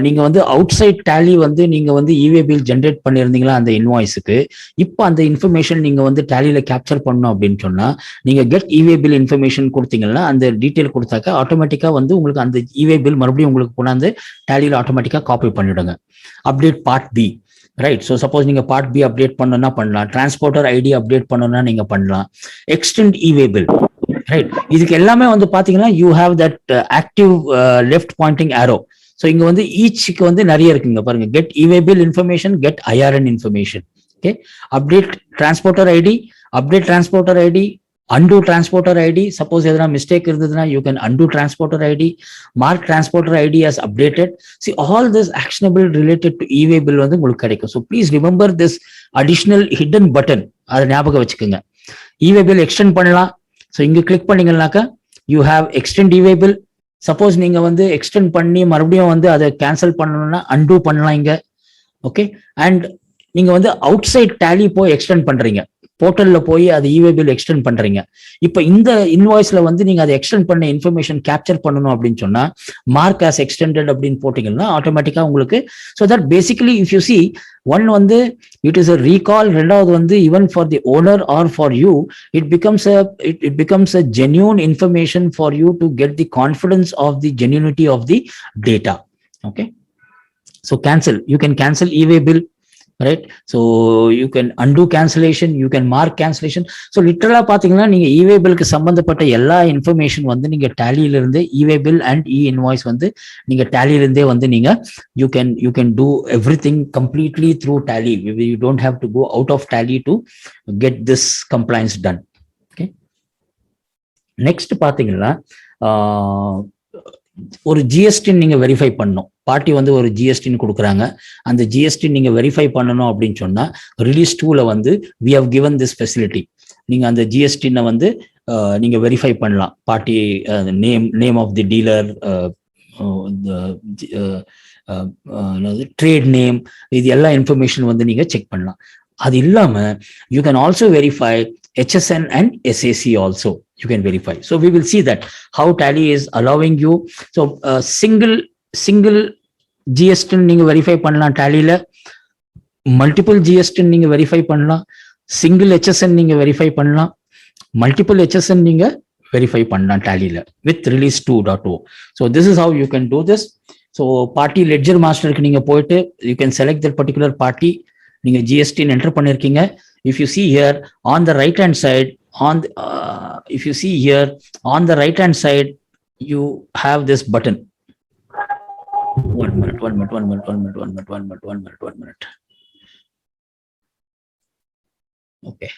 நீங்க வந்து out side tally வந்து நீங்க வந்து இவே பில் ஜென்ரேட் பண்ணியிருந்தீங்களா அந்த இன்வாய்ஸுக்கு, இப்போ அந்த இன்ஃபர்மேஷன் நீங்க வந்து டேலியில கேப்சர் பண்ணணும் அப்படின்னு சொன்னா நீங்க கெட் இவே பில் இன்ஃபர்மேஷன் கொடுத்தீங்கன்னா அந்த டீட்டெயில் கொடுத்தாக்க ஆட்டோமேட்டிக்கா வந்து உங்களுக்கு அந்த இவே பில் மறுபடியும் உங்களுக்கு கொண்டாந்து டேலியில ஆட்டோமேட்டிக்கா காப்பி பண்ணிடுங்க. Update part B, right? So suppose நீங்க பார்ட் பி அப்டேட் பண்ணணும்னா பண்ணலாம், டிரான்ஸ்போர்ட்டர் ஐடி அப்டேட் பண்ணணும்னா நீங்க பண்ணலாம், எக்ஸ்டெண்ட் இவே பில், ரைட்? இதுக்கு எல்லாமே வந்து பாத்தீங்கன்னா you have that active left pointing arrow. So இங்க வந்து ஈச்சுக்கு வந்து நிறைய இருக்குங்க பாருங்க. Get e way bill information, get IRN information, okay, update transporter ID, update transporter ID, undo transporter ID. Suppose எதனா mistake இருந்ததுன்னா you can undo transporter ID, mark transporter ID as updated. See, all this actionable related to e-way bill வந்து உங்களுக்கு கிடைக்கும். So please remember this additional hidden button, அதை ஞாபகம் வச்சுக்கோங்க. e-way bill extend பண்ணலாம். So இங்க கிளிக் பண்ணீங்கன்னாக்கா யூ ஹாவ் எக்ஸ்டெண்ட் இவே bill. Suppose நீங்க வந்து எக்ஸ்டெண்ட் பண்ணி மறுபடியும் வந்து அதை கேன்சல் பண்ணணும்னா அன்டூ பண்ணலாம் இங்க. ஓகே, அண்ட் நீங்க வந்து அவுட் சைட் டேலி போய் எக்ஸ்டெண்ட் பண்றீங்க, போர்ட்டல்ல போய் அது இவே பில் எக்ஸ்டெண்ட் பண்றீங்க. இப்போ இந்த இன்வாய்ஸ்ல வந்து நீங்க அதை எக்ஸ்டெண்ட் பண்ண இன்ஃபர்மேஷன் கேப்சர் பண்ணணும் அப்படின்னு சொன்னா மார்க் ஆஸ் எக்ஸ்டெண்டட் அப்படின்னு போட்டீங்கன்னா ஆட்டோமேட்டிக்கா உங்களுக்கு. So that basically if you see, one வந்து இட் இஸ் அ ரீகால், ரெண்டாவது வந்து even for the owner or for you it becomes a genuine information for you to get the confidence of the genuinity of the data. Okay, so cancel, you can cancel e way bill, right? So you can undo cancellation, you can mark cancellation. So literally பாத்தீங்கன்னா நீங்க e-way bill-க்கு சம்பந்தப்பட்ட எல்லா information வந்து நீங்க டேலியில இருந்து e-way bill and e-invoice வந்து நீங்க டேலியில இருந்தே வந்து நீங்க you can do everything completely through tally. You don't have to go out of tally to get this compliance done. Okay, next பாத்தீங்கன்னா ஒரு ஜிஎஸ்டி நீங்க வெரிஃபை பண்ணணும். பார்ட்டி வந்து ஒரு ஜிஎஸ்டின்னு கொடுக்குறாங்க, அந்த ஜிஎஸ்டி நீங்க வெரிஃபை பண்ணணும் அப்படின்னு சொன்னா ரிலீஸ் 2ல வந்து we have given this facility. நீங்க அந்த ஜிஎஸ்டினை வந்து நீங்க வெரிஃபை பண்ணலாம். Party name of the dealer, trade name, இது எல்லா இன்ஃபர்மேஷன் வந்து நீங்க செக் பண்ணலாம். அது இல்லாம you can also verify HSN and SAC also you can verify. So we will see that how Tally is allowing you. So single GST நீங்க verify பண்ணலாம் Tallyல, multiple GST நீங்க வெரிஃபை பண்ணலாம், சிங்கிள் HSN நீங்க verify பண்ணலாம், multiple HSN நீங்க verify பண்ணலாம் Tallyல with release 2.0. So this is how you can do this. So party ledger masterக்கு நீங்க போயிட்டு you can select that particular party, நீங்க GST enter பண்ணிருக்கீங்க. If you see here on the right hand side, if you see here on the right hand side, you have this button. One minute. Okay,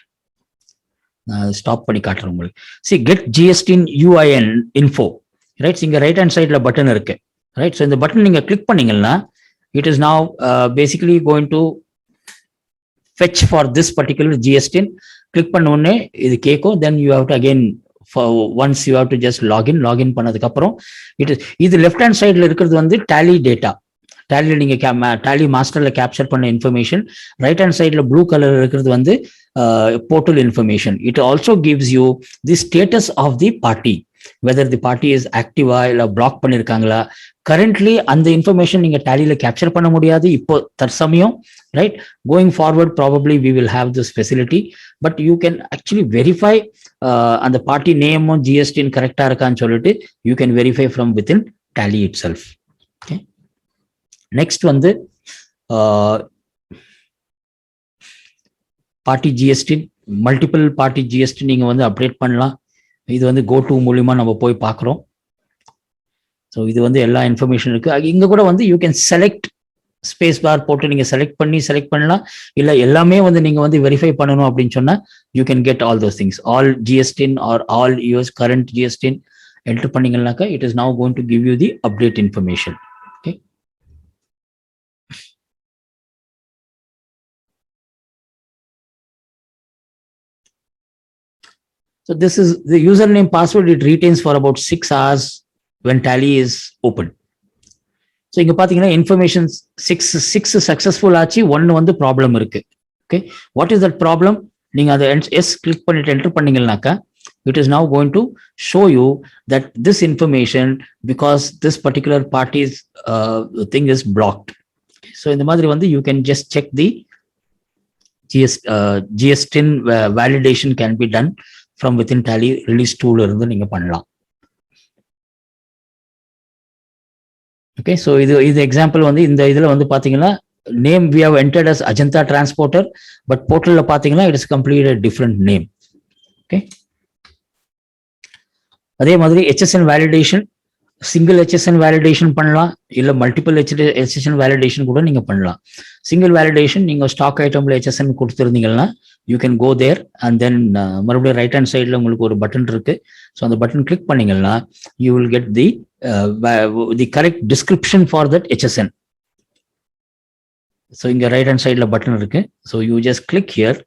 stop பண்ணி காட்டுறேன் உங்களுக்கு. See, get GST in UIN info, right? இங்க right hand sideல button இருக்கு, right? So இந்த button நீங்க click பண்ணீங்கன்னா it is now basically going to fetch for this particular GSTIN. Click பண்ண உடனே இது கேட்கும். Then you have to again for once you have to just login பண்ணதுக்கு அப்புறம் இது லெஃப்ட் ஹேண்ட் சைடுல இருக்கிறது வந்து tally data. டேலியில் நீங்க டேலி மாஸ்டர்ல கேப்சர் பண்ண இன்ஃபர்மேஷன். ரைட் ஹேண்ட் சைட்ல ப்ளூ கலர் இருக்கிறது வந்து portal information. It also gives you the status of the party, whether the party is ஆக்டிவா இல்ல பிளாக் பண்ணிருக்காங்களா. கரண்ட்லி அந்த இன்ஃபர்மேஷன் நீங்க டேலியில கேப்சர் பண்ண முடியாது இப்போ தற்சமயம், right? Going forward probably we will have this facility. But you can actually verify அந்த பார்ட்டி நேமும் ஜிஎஸ்டின்னு கரெக்டா இருக்கான்னு சொல்லிட்டு you can verify from within Tally itself. Okay, next வந்து party GST, multiple party GST நீங்க வந்து அப்டேட் பண்ணலாம். இது வந்து கோ டு மூலியமா நம்ம போய் பார்க்குறோம். ஸோ இது வந்து எல்லா இன்ஃபர்மேஷன் இருக்கு. இங்க கூட வந்து you can select space bar போட்டு நீங்க செலக்ட் பண்ணலாம். இல்ல எல்லாமே வந்து நீங்க வந்து வெரிஃபை பண்ணணும் அப்படின்னு சொன்னா you can get all those things. All GSTIN or all us current GSTIN enter பண்ணீங்கன்னாக்கா it is now going to give you the update information. So this is the username password. It retains for about 6 hours when tally is open. So இங்க பாத்தீங்கன்னா information 6 successful ஆச்சு, 1 வந்து problem இருக்கு. Okay, what is that problem? நீங்க அதை S click பண்ணிட்டு enter பண்ணீங்கன்னாக்கா it is now going to show you that this information, because this particular party's thing is blocked. So இந்த மாதிரி வந்து you can just check the GSTIN validation can be done from within Tally release tool இருந்து நீங்க பண்ணலாம். Okay, so இது example வந்து இந்த இதுல வந்து பாத்தீங்கன்னா name we have entered as Ajanta Transporter, but போர்ட்டல்ல பாத்தீங்கன்னா it is complete different name. Okay, அதே மாதிரி HSN validation, single HSN validation பண்ணலாம், இல்ல மல்டிபிள் HSN வேலிடேஷன் கூட நீங்க பண்ணலாம். சிங்கிள் வேலிடேஷன் நீங்க ஸ்டாக் ஐட்டம்ல HSN கொடுத்துருந்தீங்கன்னா you can go there and then மறுபடியும் ரைட் ஹேண்ட் சைட்ல உங்களுக்கு ஒரு பட்டன் இருக்கு. ஸோ அந்த பட்டன் கிளிக் பண்ணீங்கன்னா you will get the correct description for that HSN. So இங்க ரைட் ஹேண்ட் சைட்ல பட்டன் இருக்கு. So you just click here.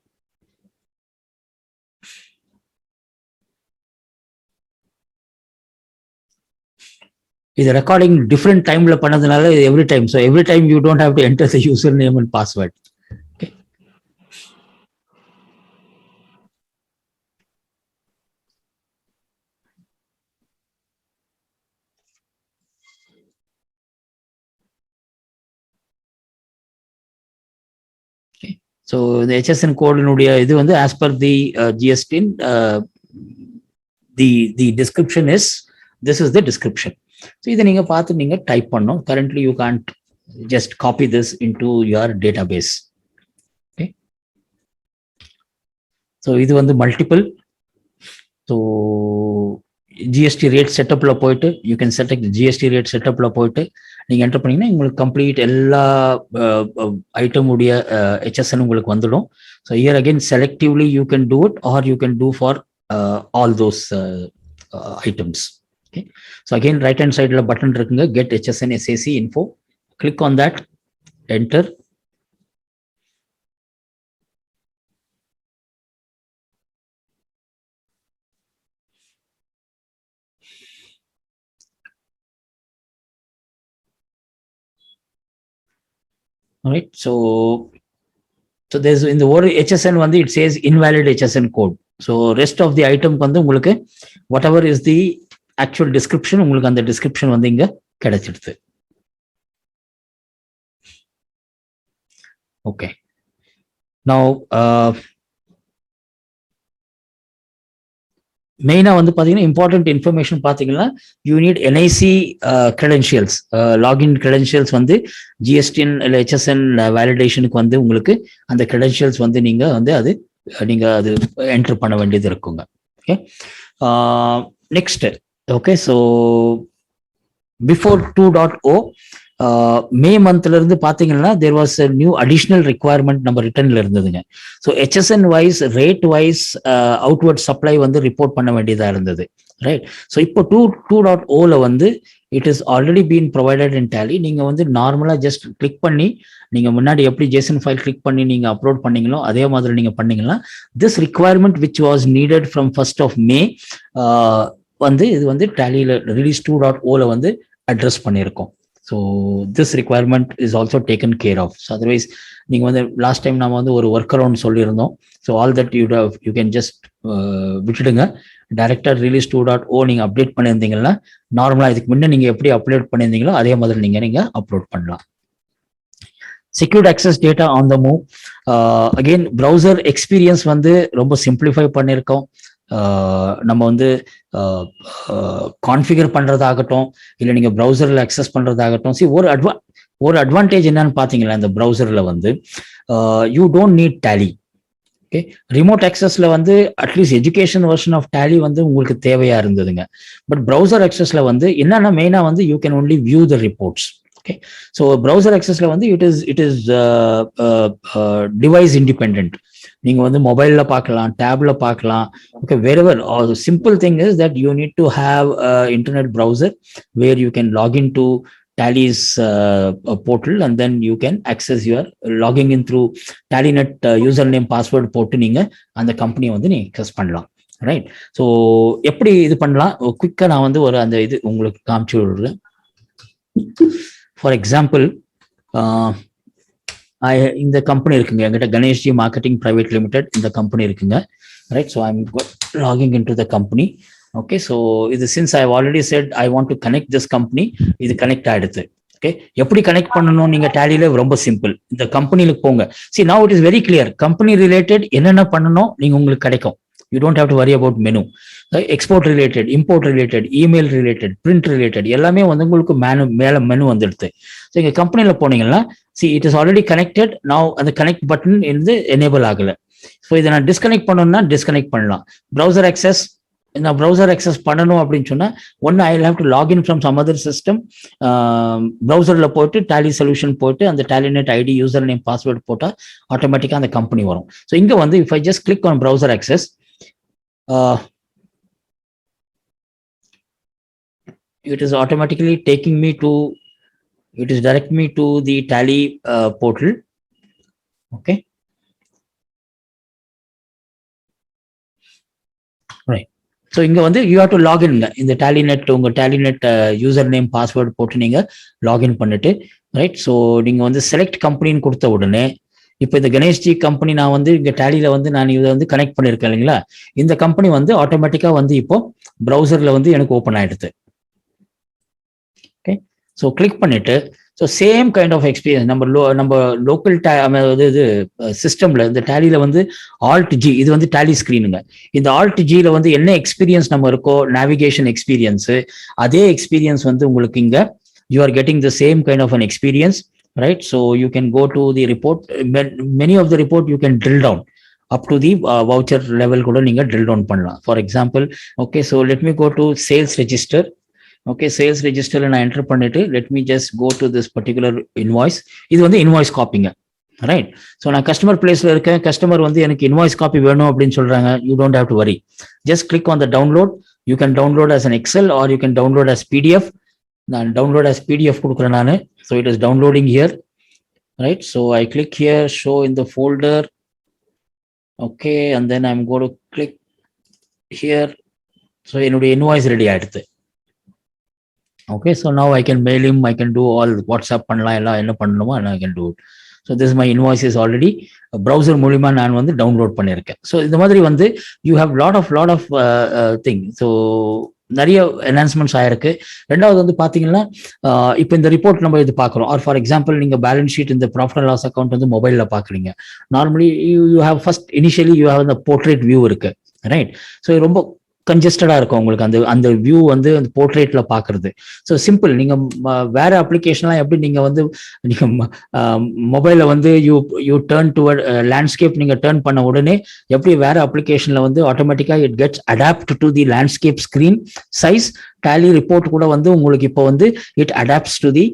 இது ரெக்கார்டிங் டிஃப்ரெண்ட் டைம்ல பண்ணதுனால every time, so every time you don't have to enter the user name and password. So இந்த HSN கோடினுடைய இது வந்து as per the GSTIN, the description is this is the description. So இதை நீங்க பார்த்து நீங்க type பண்ணணும். Currently you can't just copy this into your database. Okay, so இது வந்து மல்டிபிள். ஸோ ஜிஎஸ்டி ரேட் செட்டப்ல போயிட்டு you can set GST rate செட்டப்ல போயிட்டு நீங்க என்டர் பண்ணீங்கன்னா உங்களுக்கு கம்ப்ளீட் எல்லா ஐட்டம் உடைய HSN உங்களுக்கு வந்துடும். So here again selectively you can do it or you can two for all those items. Okay, so again right hand சைட்ல பட்டன் இருக்குங்க, get HSN SAC info. Click on that, enter. Alright, so there's in the word HSN வந்து it says invalid HSN code. So rest of the item வந்து உங்களுக்கு whatever is the actual description உங்களுக்கு அந்த description வந்து இங்க கிடைச்சிடுது. Okay, now மெயினா வந்து பாத்தீங்கன்னா இம்பார்ட்டன்ட் இன்ஃபர்மேஷன் பாத்தீங்கன்னா you need NIC credentials, login credentials வந்து GSTIN இல்லை HSN வேலிடேஷனுக்கு வந்து உங்களுக்கு அந்த கிரெடென்ஷியல்ஸ் வந்து நீங்க அது என்டர் பண்ண வேண்டியது இருக்குங்க. Okay, next. Okay, so before 2.0 May மந்த்ல இருந்து பாத்தீங்கன்னா there was new additional requirement நம்ம ரிட்டர்ன்ல இருந்ததுங்க. So HSN wise rate wise outward supply வந்து ரிப்போர்ட் பண்ண வேண்டியதா இருந்தது. ரைட். ஸோ இப்போ 2.0ல வந்து it is already been provided in Tally. நீங்க வந்து நார்மலா ஜஸ்ட் கிளிக் பண்ணி நீங்க முன்னாடி எப்படி ஜேசன் ஃபைல் கிளிக் பண்ணி நீங்க அப்லோட் பண்ணீங்களோ அதே மாதிரி நீங்க பண்ணீங்கன்னா this requirement which was needed from 1st of May வந்து இது வந்து டேலியில ரிலீஸ் 2.0ல வந்து அட்ரஸ் பண்ணியிருக்கோம். So this requirement is also taken care of. So otherwise நீங்கள் வந்து லாஸ்ட் டைம் நம்ம வந்து ஒரு ஒர்க் அரவுண்ட் சொல்லியிருந்தோம். So all that you can just விட்டுடுங்க. டைரக்டாக ரிலீஸ் 2.0 நீங்கள் அப்டேட் பண்ணியிருந்தீங்கன்னா நார்மலாக இதுக்கு முன்னே நீங்கள் எப்படி அப்லோட் பண்ணியிருந்தீங்களோ அதே மாதிரி நீங்கள் அப்லோட் பண்ணலாம். Secured access data on the move. Again browser experience வந்து ரொம்ப சிம்பிளிஃபை பண்ணியிருக்கோம். நம்ம வந்து கான்ஃபிகர் பண்றதாகட்டும் இல்லை நீங்க ப்ரௌசர்ல அக்சஸ் பண்றதாகட்டும். சி ஒரு அட்வான்டேஜ் என்னன்னு பாத்தீங்களா இந்த ப்ரௌசர்ல வந்து you don't need Tally. Okay, remote அக்சஸ்ல வந்து at least education version of Tally வந்து உங்களுக்கு தேவையா இருந்ததுங்க. பட் ப்ரௌசர் அக்சஸ்ல வந்து என்னன்னா மெயினா வந்து you can only view the reports. Okay, so browser அக்சஸ்ல வந்து இட் இஸ் டிவைஸ் இண்டிபெண்ட். நீங்க வந்து மொபைல்ல பார்க்கலாம், டேப்ல பார்க்கலாம். Okay, wherever simple thing is that you need to have internet browser where you can log into Tally's portal and then you can access your logging in through Tallynet username password போட்டு நீங்க அந்த கம்பெனியை வந்து நீங்க access பண்ணலாம். Right. So எப்படி இது பண்ணலாம் குயிக்கா நான் வந்து ஒரு அந்த இது உங்களுக்கு காமிச்சு விடுறேன். ஃபார் எக்ஸாம்பிள் இந்த கம்பெனி இருக்குங்க என்கிட்ட, கணேஷ்ஜி மார்க்கெட்டிங் பிரைவேட் லிமிடெட் இந்த கம்பெனி இருக்குங்க. Right. So I'm logging in to the company. Okay, so இது since I already set I want to connect this company, இது கனெக்ட் ஆயிடுது. ஓகே, எப்படி கனெக்ட் பண்ணணும் நீங்க டேலியில ரொம்ப சிம்பிள். இந்த கம்பெனிக்கு போங்க. See now it is very clear. Company related என்னென்ன பண்ணணும் நீங்க உங்களுக்கு கிடைக்கும். You don't have to worry about menu. Export related, import related, email related, print related எல்லாமே வந்து உங்களுக்கு மேல மெனு வந்துடுது. ஸோ எங்க கம்பெனியில போனீங்கன்னா see it is already connected. நான் அந்த கனெக்ட் பட்டன் இருந்து எனேபிள் ஆகல. ஸோ இதை நான் டிஸ்கனெக்ட் பண்ணணும்னா டிஸ்கனெக்ட் பண்ணலாம். ப்ரௌசர் அக்சஸ் நான் ப்ரௌசர் அக்சஸ் பண்ணணும் அப்படின்னு சொன்னா ஒன்னு I will have to login from some other system. ப்ரௌசர்ல போயிட்டு டேலி சொல்யூஷன் போயிட்டு அந்த TallyNet ID user name password போட்டா ஆட்டோமேட்டிக்கா அந்த கம்பெனி வரும். ஸோ இங்க வந்து if I just click on browser access, it is automatically taking me to, it is direct me to the Tally portal. Okay, right. So இங்க வந்து you have to log in இந்த Tallynet உங்க Tallynet user name password போட்டு நீங்க login பண்ணிட்டு, right. So நீங்க வந்து select கம்பெனின்னு கொடுத்த உடனே இப்போ இந்த கணேஷ்ஜி கம்பெனி நான் வந்து இங்க டேலியில வந்து நான் இதை வந்து கனெக்ட் பண்ணிருக்கேன் இல்லைங்களா, இந்த கம்பெனி வந்து ஆட்டோமேட்டிக்கா வந்து இப்போ ப்ரௌசர்ல வந்து எனக்கு ஓப்பன் ஆயிடுது. ஓகே, ஸோ கிளிக் பண்ணிட்டு so same kind of experience நம்ம லோக்கல் இது சிஸ்டம்ல இந்த டேலியில வந்து ஆல்ட் ஜி, இது வந்து டேலி ஸ்கிரீனுங்க. இந்த ஆல்ட் ஜியில வந்து என்ன எக்ஸ்பீரியன்ஸ் நம்ம இருக்கோ நேவிகேஷன் எக்ஸ்பீரியன்ஸ், அதே எக்ஸ்பீரியன்ஸ் வந்து உங்களுக்கு இங்க you are getting the same kind of an experience. Right, so you can go to the report. Many of the report you can drill down up to the voucher level kuda neenga drill down pannalam. For example, okay, so let me go to sales register. Okay, sales register la na enter pannittu let me just go to this particular invoice. Idu vandu invoice copying, right. So na customer place la irukken, customer vandu enakku invoice copy venum appdin solranga. You don't have to worry, just click on the download. You can download as an Excel or you can download as PDF. நான் download as PDF கொடுக்குறேன் நான். So it is downloading here, right. So I click here, show in the folder. Okay, and then I'm going to click here. So என்னுடைய invoice ready ஆயிடுது. Okay, so now I can mail him, I can do all WhatsApp பண்ணலாம், எல்லாம் என்ன பண்ணணுமோ I can do it. So this is my invoice is already browser மூலமா நான் வந்து download பண்ணியிருக்கேன். ஸோ இந்த மாதிரி வந்து you have lot of thing. So நிறைய என்ஹான்ஸ்மெண்ட்ஸ் ஆயிருக்கு. ரெண்டாவது வந்து பாத்தீங்கன்னா இப்போ இந்த ரிப்போர்ட் நம்ம இது பாக்குறோம். ஆர் ஃபார் எக்ஸாம்பிள் நீங்க பேலன்ஸ் ஷீட் இந்த ப்ராஃபிட் அண்ட் லாஸ் அக்கௌண்ட் வந்து மொபைல்ல பாக்குறீங்க. Normally you have first initially you have இந்த போர்ட்ரேட் வியூ இருக்கு, ரைட். ஸோ ரொம்ப கன்ஜஸ்டடா இருக்கும் உங்களுக்கு அந்த அந்த வியூ வந்து அந்த போர்ட்ரேட்ல பாக்குறது. So simple. நீங்க வேற அப்ளிகேஷன்லாம் எப்படி நீங்க வந்து நீங்க மொபைல வந்து யூ டர்ன் டுவர்ட் லேண்ட்ஸ்கேப் நீங்க டர்ன் பண்ண உடனே எப்படி வேற அப்ளிகேஷன்ல வந்து ஆட்டோமேட்டிக்கா it gets adapt to the landscape screen size. Tally report கூட வந்து உங்களுக்கு இப்போ வந்து it adapts to the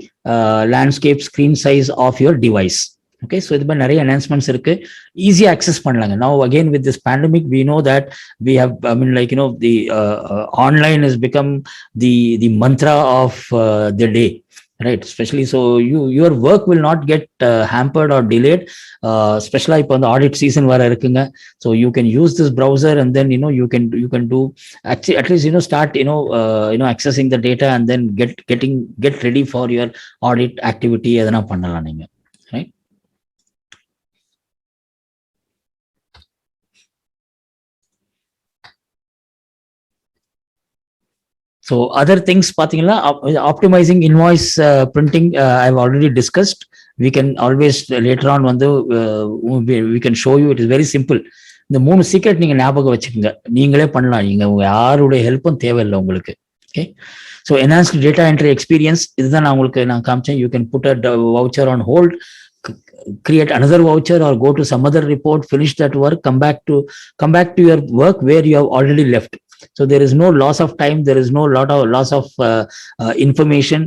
landscape screen size of your device. Okay, so இது மாதிரி நிறைய enhancements இருக்கு. ஈஸியா access பண்ணலாங்க. Now again with this pandemic we know that we have, I mean, like, you know, the online has become the mantra of the day, right? Especially so your work will not get hampered or delayed, especially இப்போ அந்த audit season வர இருக்குங்க. So you can use this browser and then you know you can do actually at least start accessing the data and then get ready for your audit activity. எதனா பண்ணலாம் நீங்க, right? So other things பாத்தீங்கன்னா optimizing invoice printing, I've already discussed. We can always later on வந்து we can show you. It is very simple. இந்த 3 secret நீங்க ஞாபகம் வச்சுக்கோங்க. நீங்களே பண்ணலாம். நீங்க யாருடைய ஹெல்ப்பும் தேவையில்லை உங்களுக்கு. Okay, so enhanced data entry experience இதுதான் நான் காமிச்சேன். You can put a voucher on hold, create another voucher or go to some other report, finish that work, come back to your work where you have already left. So there is no loss of time, there is no loss of information.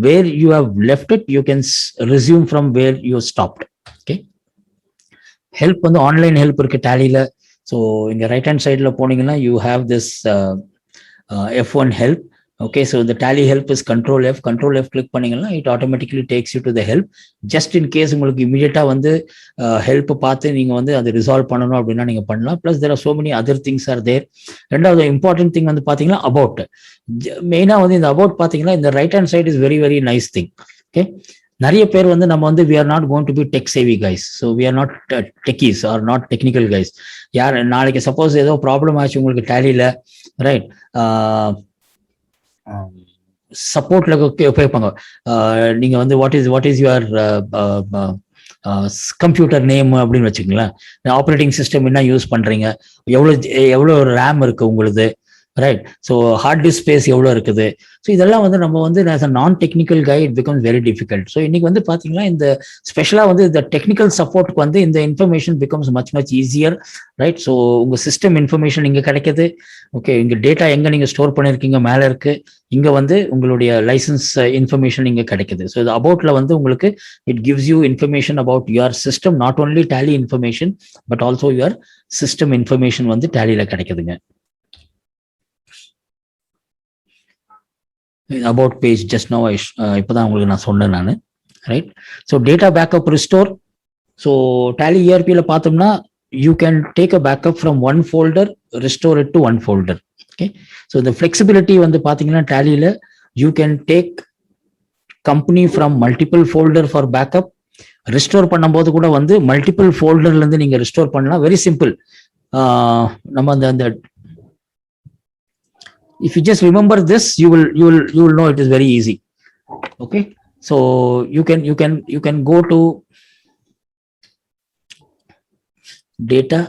Where you have left it, you can resume from where you stopped. Okay, help on the online help irukku Tally la. So in the right hand side la poningana you have this F1 help. Okay, so the Tally help is control F click பண்ணீங்கன்னா it automatically takes you to the help. Just in case உங்களுக்கு immediate வந்து help பார்த்து நீங்க வந்து அதை resolve பண்ணணும் அப்படின்னா நீங்க பண்ணலாம். Plus there are so many other things are there. ரெண்டாவது important thing வந்து பாத்தீங்கன்னா about. மெயினா வந்து இந்த about பாத்தீங்கன்னா இந்த right hand side is very very nice thing. Okay, நிறைய பேர் வந்து நம்ம வந்து we are not going to be tech savvy guys, so we are not techies or not technical guys. யார் நாளைக்கு சப்போஸ் ஏதோ ப்ராப்ளம் ஆச்சு உங்களுக்கு Tallyல, ரைட், சப்போர்ட்ல கேட்பாங்க. நீங்க வந்து what is your computer name அப்படின்னு வச்சுக்கங்களேன். ஆப்ரேட்டிங் சிஸ்டம் என்ன யூஸ் பண்றீங்க, எவ்வளவு ரேம் இருக்கு உங்களுக்கு, right? So hard disk space எவ்வளோ இருக்குது. ஸோ இதெல்லாம் வந்து நம்ம வந்து நான் technical guy it becomes very difficult. So இன்னைக்கு வந்து பார்த்தீங்கன்னா இந்த ஸ்பெஷலாக வந்து இந்த டெக்னிக்கல் சப்போர்ட்க்கு வந்து இந்த information becomes much easier, right? So உங்கள் சிஸ்டம் இன்ஃபர்மேஷன் இங்கே கிடைக்குது. ஓகே, இங்கே டேட்டா எங்கே நீங்கள் ஸ்டோர் பண்ணியிருக்கீங்க மேலே இருக்கு. இங்கே வந்து உங்களுடைய லைசன்ஸ் இன்ஃபர்மேஷன் இங்கே கிடைக்குது. ஸோ இது அபவுட்ல வந்து உங்களுக்கு it gives you information about your system, not only Tally information but also your system information வந்து Tallyல கிடைக்குதுங்க. about page just now இப்போதான் உங்களுக்கு நான் சொன்னேன் நான், right? So data backup restore. So Tally ERP-ல பார்த்தோம்னா you can take a backup from one folder, restore it to one folder. Okay, so the flexibility வந்து பார்த்தீங்கன்னா Tallyல you can take company from multiple folder for backup. Restore பண்ணும்போது கூட வந்து multiple ஃபோல்டர்ல இருந்து நீங்க restore பண்ணலாம். Very simple. நம்ம அந்த if you just remember this, you will know it is very easy. Okay, so you can go to data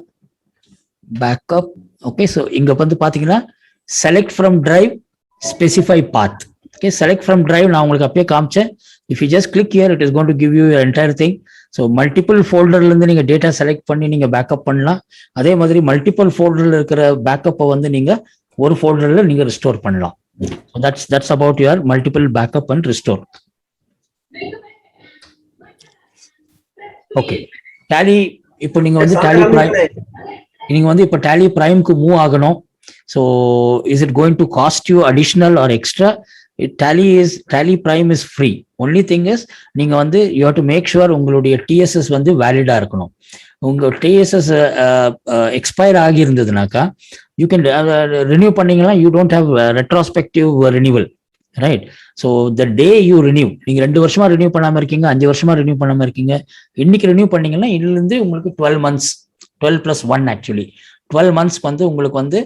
backup. Okay, so inga வந்து பாத்தீங்கன்னா select from drive, specify path. Okay, select from drive நான் உங்களுக்கு அப்படியே காமிச்சேன். If you just click here, it is going to give you your entire thing. So multiple folderல இருந்து நீங்க data select பண்ணி நீங்க பேக்கப் பண்ணலாம். அதே மாதிரி மல்டிபிள் ஃபோல்டர்ல இருக்கிற பேக்கப்பை வந்து நீங்க ஒரு ஃபோல்டர்ல நீங்க ரிஸ்டோர் பண்ணலாம். So that's about your multiple backup and restore. Okay, Tally இப்போ நீங்க வந்து Tally Prime, நீங்க வந்து இப்போ Tally Primeக்கு மூவ் ஆகணும். So is it going to cost you additional or extra? Tally Prime is free. Only thing is நீங்க வந்து you have to make sure உங்களுடைய TSS வந்து வேலிடா இருக்கணும். உங்க TSS எக்ஸ்பயர் ஆகி இருந்ததுனாக்கா you can renew பண்ணீங்கன்னா you don't have retrospective renewal, right? So the day you renew, நீங்க 2 வருஷமா renew பண்ணாம இருக்கீங்க, 5 வருஷமா renew பண்ணாம இருக்கீங்க, இன்னைக்கு renew பண்ணீங்கன்னா இதுல இருந்து உங்களுக்கு 12 months, 12 plus 1 actually 12 months வந்து உங்களுக்கு வந்து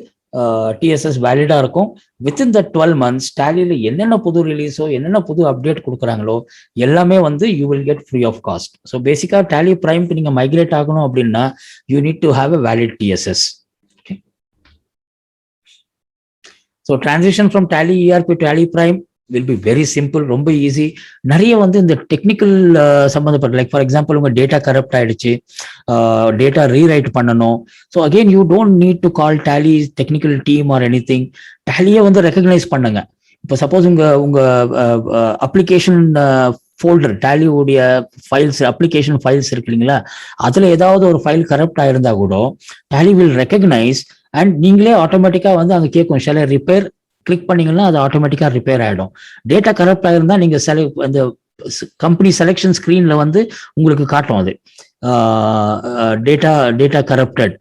TSS வேலிடா இருக்கும். வித்தின் த 12 months Tallyல என்னென்ன புது ரிலீஸோ என்னென்ன புது அப்டேட் கொடுக்குறாங்களோ எல்லாமே வந்து you will get free of cost. So பேசிக்கா Tally Primeக்கு நீங்க மைக்ரேட் ஆகணும் அப்படின்னா you need to have a valid TSS. So transition from Tally ERP to Tally Prime will be very simple, ரொம்ப ஈஸி. நிறைய வந்து இந்த டெக்னிக்கல் சம்மந்தப்பட்ட, லைக் ஃபார் எக்ஸாம்பிள் உங்க டேட்டா கரப்ட் ஆயிடுச்சு, டேட்டா ரீரைட் பண்ணணும். So again you don't need to call Tally technical team or any thing. டேலியை வந்து ரெக்கக்னைஸ் பண்ணுங்க. இப்போ சப்போஸ் உங்க அப்ளிகேஷன் ஃபோல்டர், டேலியோடைய ஃபைல்ஸ், அப்ளிகேஷன் ஃபைல்ஸ் இருக்கு இல்லைங்களா, அதுல ஏதாவது ஒரு ஃபைல் கரப்ட் ஆயிருந்தா கூட டேலி வில் ரெக்கக்னைஸ் அண்ட் நீங்களே ஆட்டோமேட்டிக்கா வந்து அங்கே கேட்கும் ஷால் ஐ ரிப்பேர், கிளிக் பண்ணீங்கன்னா அது ஆட்டோமேட்டிக்கா ரிப்பேர் ஆயிடும். டேட்டா கரப்ட் ஆயிருந்தா நீங்க அந்த கம்பெனி செலெக்ஷன் ஸ்கிரீன்ல வந்து உங்களுக்கு காட்டும் அது data corrupted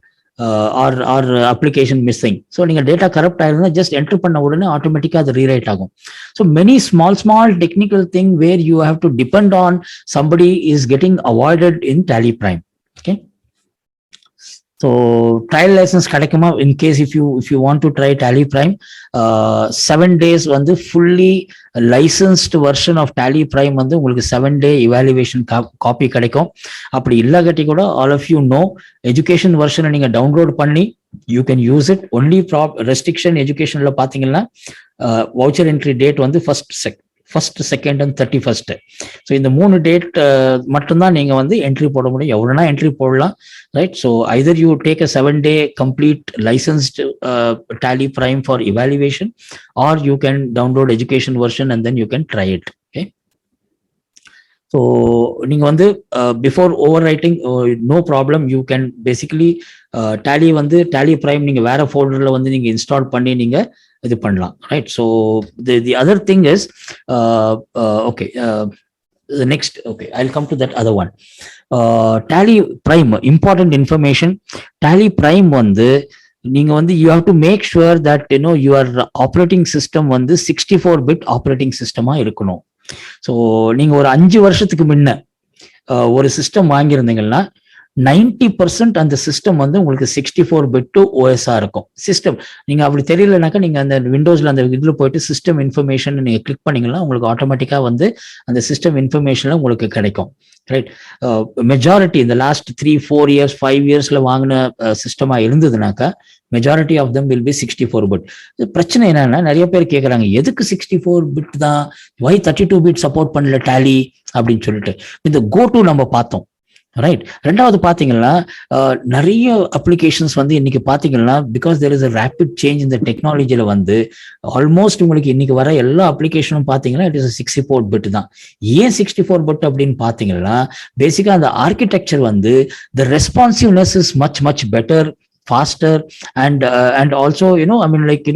or application missing. So நீங்க டேட்டா கரப்ட் ஆயிருந்தா ஜஸ்ட் என்டர் பண்ண உடனே ஆட்டோமேட்டிக்கா அது ரீரைட் ஆகும். So many small technical thing where you have to depend on somebody is getting avoided in Tally Prime. Okay, so trial licence கிடைக்குமா? In case if you want to try Tally Prime, 7 days வந்து fully licensed version of Tally Prime வந்து உங்களுக்கு 7-day evaluation copy கிடைக்கும். அப்படி இல்லாட்டி கூட all of you know, education வெர்ஷனை நீங்க டவுன்லோட் பண்ணி you can use it. Only restriction எஜுகேஷன்ல பாத்தீங்கன்னா வவுச்சர் என்ட்ரி டேட் வந்து ஃபர்ஸ்ட், செகண்ட் அண்ட் 31st. ஸோ இந்த 3 டேட் மட்டும்தான் நீங்க வந்து என்ட்ரி போட முடியும். எவ்வளோனா என்ட்ரி போடலாம், right? So either you take a 7-day complete licensed Tally Prime for evaluation, or you can download education version and then you can try it. Okay, so நீங்க வந்து before overwriting no problem, you can basically Tally Prime நீங்க வேற ஃபோல்டர்ல வந்து நீங்க install பண்ணி நீங்க இது பண்ணலாம், right? So the other thing is okay, the next, okay, I'll come to that other one. Tally Prime, important information. Tally Prime வந்து நீங்க வந்து you have to make sure that your operating system வந்து 64-bit operating system இருக்கணும். So நீங்க ஒரு 5 வருஷத்துக்கு முன்ன ஒரு சிஸ்டம் வாங்கியிருந்தீங்கன்னா 90% அந்த சிஸ்டம் வந்து உங்களுக்கு 64-bit OS-ஆ இருக்கும். சிஸ்டம் நீங்க அப்படி தெரியலனாக்கா நீங்க அந்த விண்டோஸ்ல அந்த இதுல போயிட்டு சிஸ்டம் இன்ஃபர்மேஷன் நீங்க கிளிக் பண்ணீங்கன்னா உங்களுக்கு ஆட்டோமேட்டிக்கா வந்து அந்த சிஸ்டம் இன்ஃபர்மேஷன்ல உங்களுக்கு கிடைக்கும், ரைட்? மெஜாரிட்டி இந்த லாஸ்ட் 3-4 years 5 yearsல வாங்கின சிஸ்டமா இருந்ததுனாக்கா majority of them will be 64-bit. பிரச்சனை என்னன்னா நிறைய பேர் கேட்கறாங்க, எதுக்கு 64-bit தான், வை 32-bit சப்போர்ட் பண்ணல டேலி அப்படின்னு சொல்லிட்டு. இந்த GoTo நம்ம பார்த்தோம், ரைட்? ரெண்டாவது பாத்தீங்கன்னா நிறைய அப்ளிகேஷன்ஸ் வந்து இன்னைக்கு பாத்தீங்கன்னா because there is a rapid change இந்த டெக்னாலஜியில வந்து ஆல்மோஸ்ட் உங்களுக்கு இன்னைக்கு வர எல்லா அப்ளிகேஷனும் பாத்தீங்கன்னா இட் இஸ் 64-bit தான். ஏன் 64-bit அப்படின்னு பாத்தீங்கன்னா பேசிக்கா அந்த ஆர்கிடெக்சர் வந்து the responsiveness is much better, faster, and also I mean like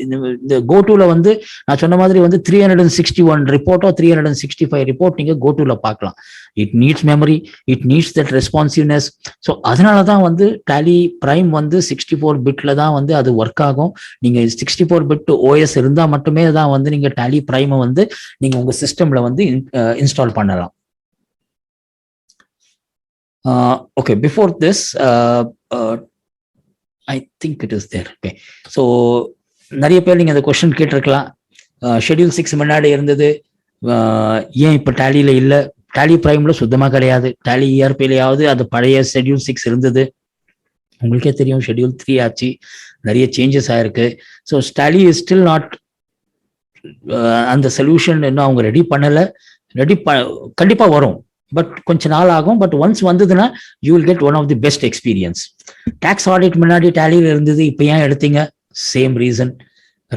இந்த GoToல வந்து நான் சொன்ன மாதிரி வந்து 361 ரிப்போர்ட்டோ 365 ரிப்போர்ட் நீங்க GoToல பார்க்கலாம். It needs memory, it needs that responsiveness. So அதனாலதான் வந்து டேலி பிரைம் வந்து 64-bitல தான் வந்து அது ஒர்க் ஆகும். நீங்க 64-bit OS இருந்தா மட்டுமே தான் வந்து நீங்க டேலி பிரைமை வந்து நீங்க உங்க சிஸ்டம்ல வந்து இன்ஸ்டால் பண்ணலாம். Okay, before this, I think it is there. Okay, so நிறைய பேர் நீங்க அந்த கொஸ்டின் கேட்டிருக்கலாம், ஷெட்யூல் 6 முன்னாடி இருந்தது, ஏன் இப்ப டேலியில இல்ல? டேலி பிரைம்ல சுத்தமா கிடையாது. டேலி இஆர்பிலையாவது அது பழைய ஷெட்யூல் 6 இருந்தது. உங்களுக்கே தெரியும் ஷெட்யூல் 3 ஆச்சு, நிறைய சேஞ்சஸ் ஆயிருக்கு. So Tally is still not, அந்த சொல்யூஷன் இன்னும் அவங்க ரெடி பண்ணல. கண்டிப்பா வரும், பட் கொஞ்ச நாள் ஆகும். பட் ஒன்ஸ் வந்ததுன்னா you will get one of the best experience. Tax audit முன்னாடி டேலியில் இருந்தது, இப்போ ஏன் எடுத்தீங்க? Same reason,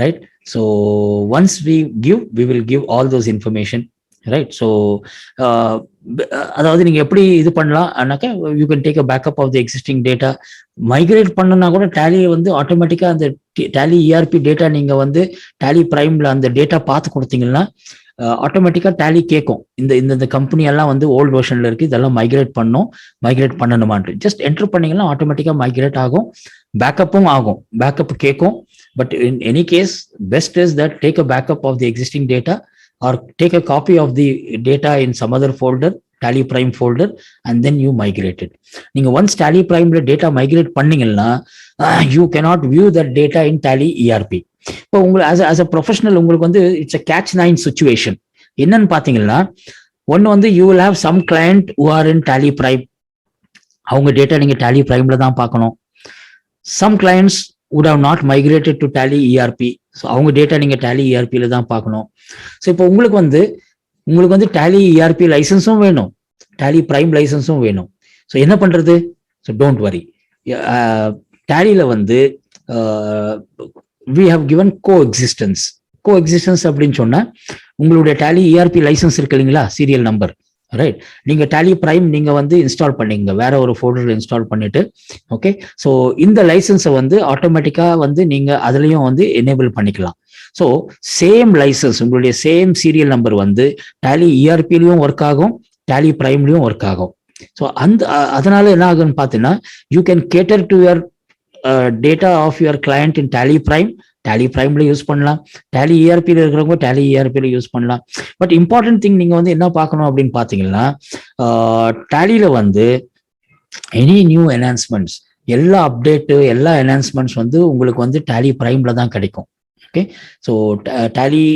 right? So once we will give all those information, right? So அதாவது நீங்க எப்படி இது பண்ணலாம் ஆனாக்கா you can take a backup of the existing data. Migrate பண்ணனா கூட டேலியை வந்து ஆட்டோமேட்டிக்கா அந்த டேலி இஆர்பி டேட்டா நீங்க வந்து டேலி பிரைம்ல அந்த டேட்டா பார்த்து கொடுத்தீங்கன்னா ஆட்டோமேட்டிக்கா டேலி கேட்கும், இந்த கம்பெனி எல்லாம் வந்து ஓல்டு வெர்ஷன்ல இருக்கு, இதெல்லாம் மைக்ரேட் பண்ணணுமான்ட்டு ஜஸ்ட் என்டர் பண்ணீங்கன்னா ஆட்டோமேட்டிக்கா மைக்ரேட் ஆகும், பேக்கப்பும் ஆகும், பேக்கப் கேட்கும். But in any case best is that take a backup of the existing data or take a copy of the data in some other folder, Tally Prime folder, and then you migrate it. நீங்க once Tally Prime data migrate பண்ணீங்கன்னா you cannot view that data in Tally ERP. இப்போ உங்களுக்கு as a professional உங்களுக்கு வந்து it's a catch-9 situation. என்னன்னு பாத்தீங்கன்னா ஒன்னு வந்து you will have some client who are in Tally Prime, அவங்க டேட்டா நீங்க Tally Primeல தான் பார்க்கணும். Some clients would have not migrated to Tally ERP. So அவங்க டேட்டா நீங்க Tally ERP-ல தான் பார்க்கணும். ஸோ இப்போ உங்களுக்கு வந்து Tally ERP லைசன்ஸும் வேணும், Tally Prime லைசன்ஸும் வேணும். ஸோ என்ன பண்றது? So don't worry. Tallyல வந்து we have given coexistence அப்படின்னு சொன்னா, உங்களுடைய Tally ERP லைசன்ஸ் இருக்கு இல்லைங்களா, சீரியல் நம்பர், ரைட்? நீங்க Tally Prime நீங்க வந்து இன்ஸ்டால் பண்ணீங்க, வேற ஒரு ஃபோல்டர்ல இன்ஸ்டால் பண்ணிட்டு, ஓகே. ஸோ இந்த லைசன்ஸை வந்து ஆட்டோமேட்டிக்கா வந்து நீங்க அதுலயும் வந்து எனேபிள் பண்ணிக்கலாம். ஸோ சேம் லைசன்ஸ், உங்களுடைய சேம் சீரியல் நம்பர் வந்து Tally ERP-லயும் ஒர்க் ஆகும், Tally Prime-லயும் ஒர்க் ஆகும். ஸோ அதனால என்ன ஆகுன்னு பார்த்தீங்கன்னா, you can cater to your data of your client in Tally Prime-ல யூஸ் பண்ணலாம், Tally ERP-ல இருக்கிறவங்க Tally ERP-ல யூஸ் பண்ணலாம். பட் இம்பார்ட்டன்ட் திங் நீங்க வந்து என்ன பார்க்கணும் அப்படின்னு பார்த்தீங்கன்னா, Tallyல வந்து எனி நியூ என்ஹான்ஸ்மெண்ட்ஸ், எல்லா அப்டேட்டு, எல்லா என்ஹான்ஸ்மெண்ட்ஸ் வந்து உங்களுக்கு வந்து Tally Prime-ல தான் கிடைக்கும். ஓகே. ஸோ Tally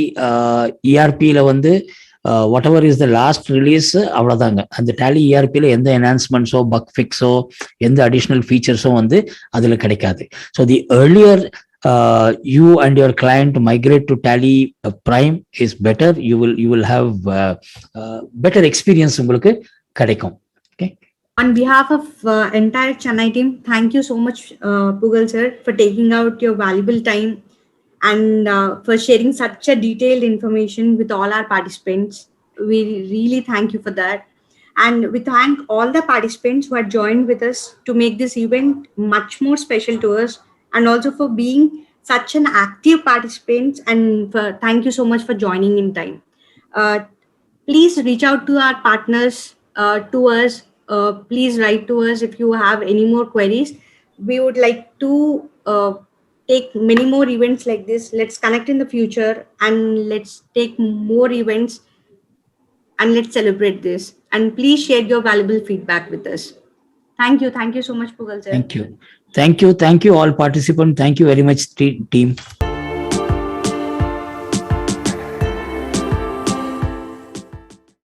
ERP-ல வந்து what ever is the last release, அவ்வளோதாங்க. அந்த Tally ERP-ல எந்த என்ஹான்ஸ்மெண்ட்ஸோ, பக் ஃபிக்ஸோ, எந்த அடிஷ்னல் ஃபீச்சர்ஸோ வந்து அதில் கிடைக்காது. So the earlier you and your client migrate to Tally Prime is better. You will have better experience உங்களுக்கு கிடைக்கும். Okay. On behalf of entire Chennai team, thank you so much, Pugal sir, for taking out your valuable time and for sharing such a detailed information with all our participants. We really thank you for that. And we thank all the participants who had joined with us to make this event much more special to us, and also for being such an active participants, and thank you so much for joining in time. Please reach out to our partners, to us. Please write to us if you have any more queries. We would like to take many more events like this. Let's connect in the future, and let's take more events, and let's celebrate this. And please share your valuable feedback with us. Thank you so much, Pugal sir. Thank you all participants. Thank you very much, team.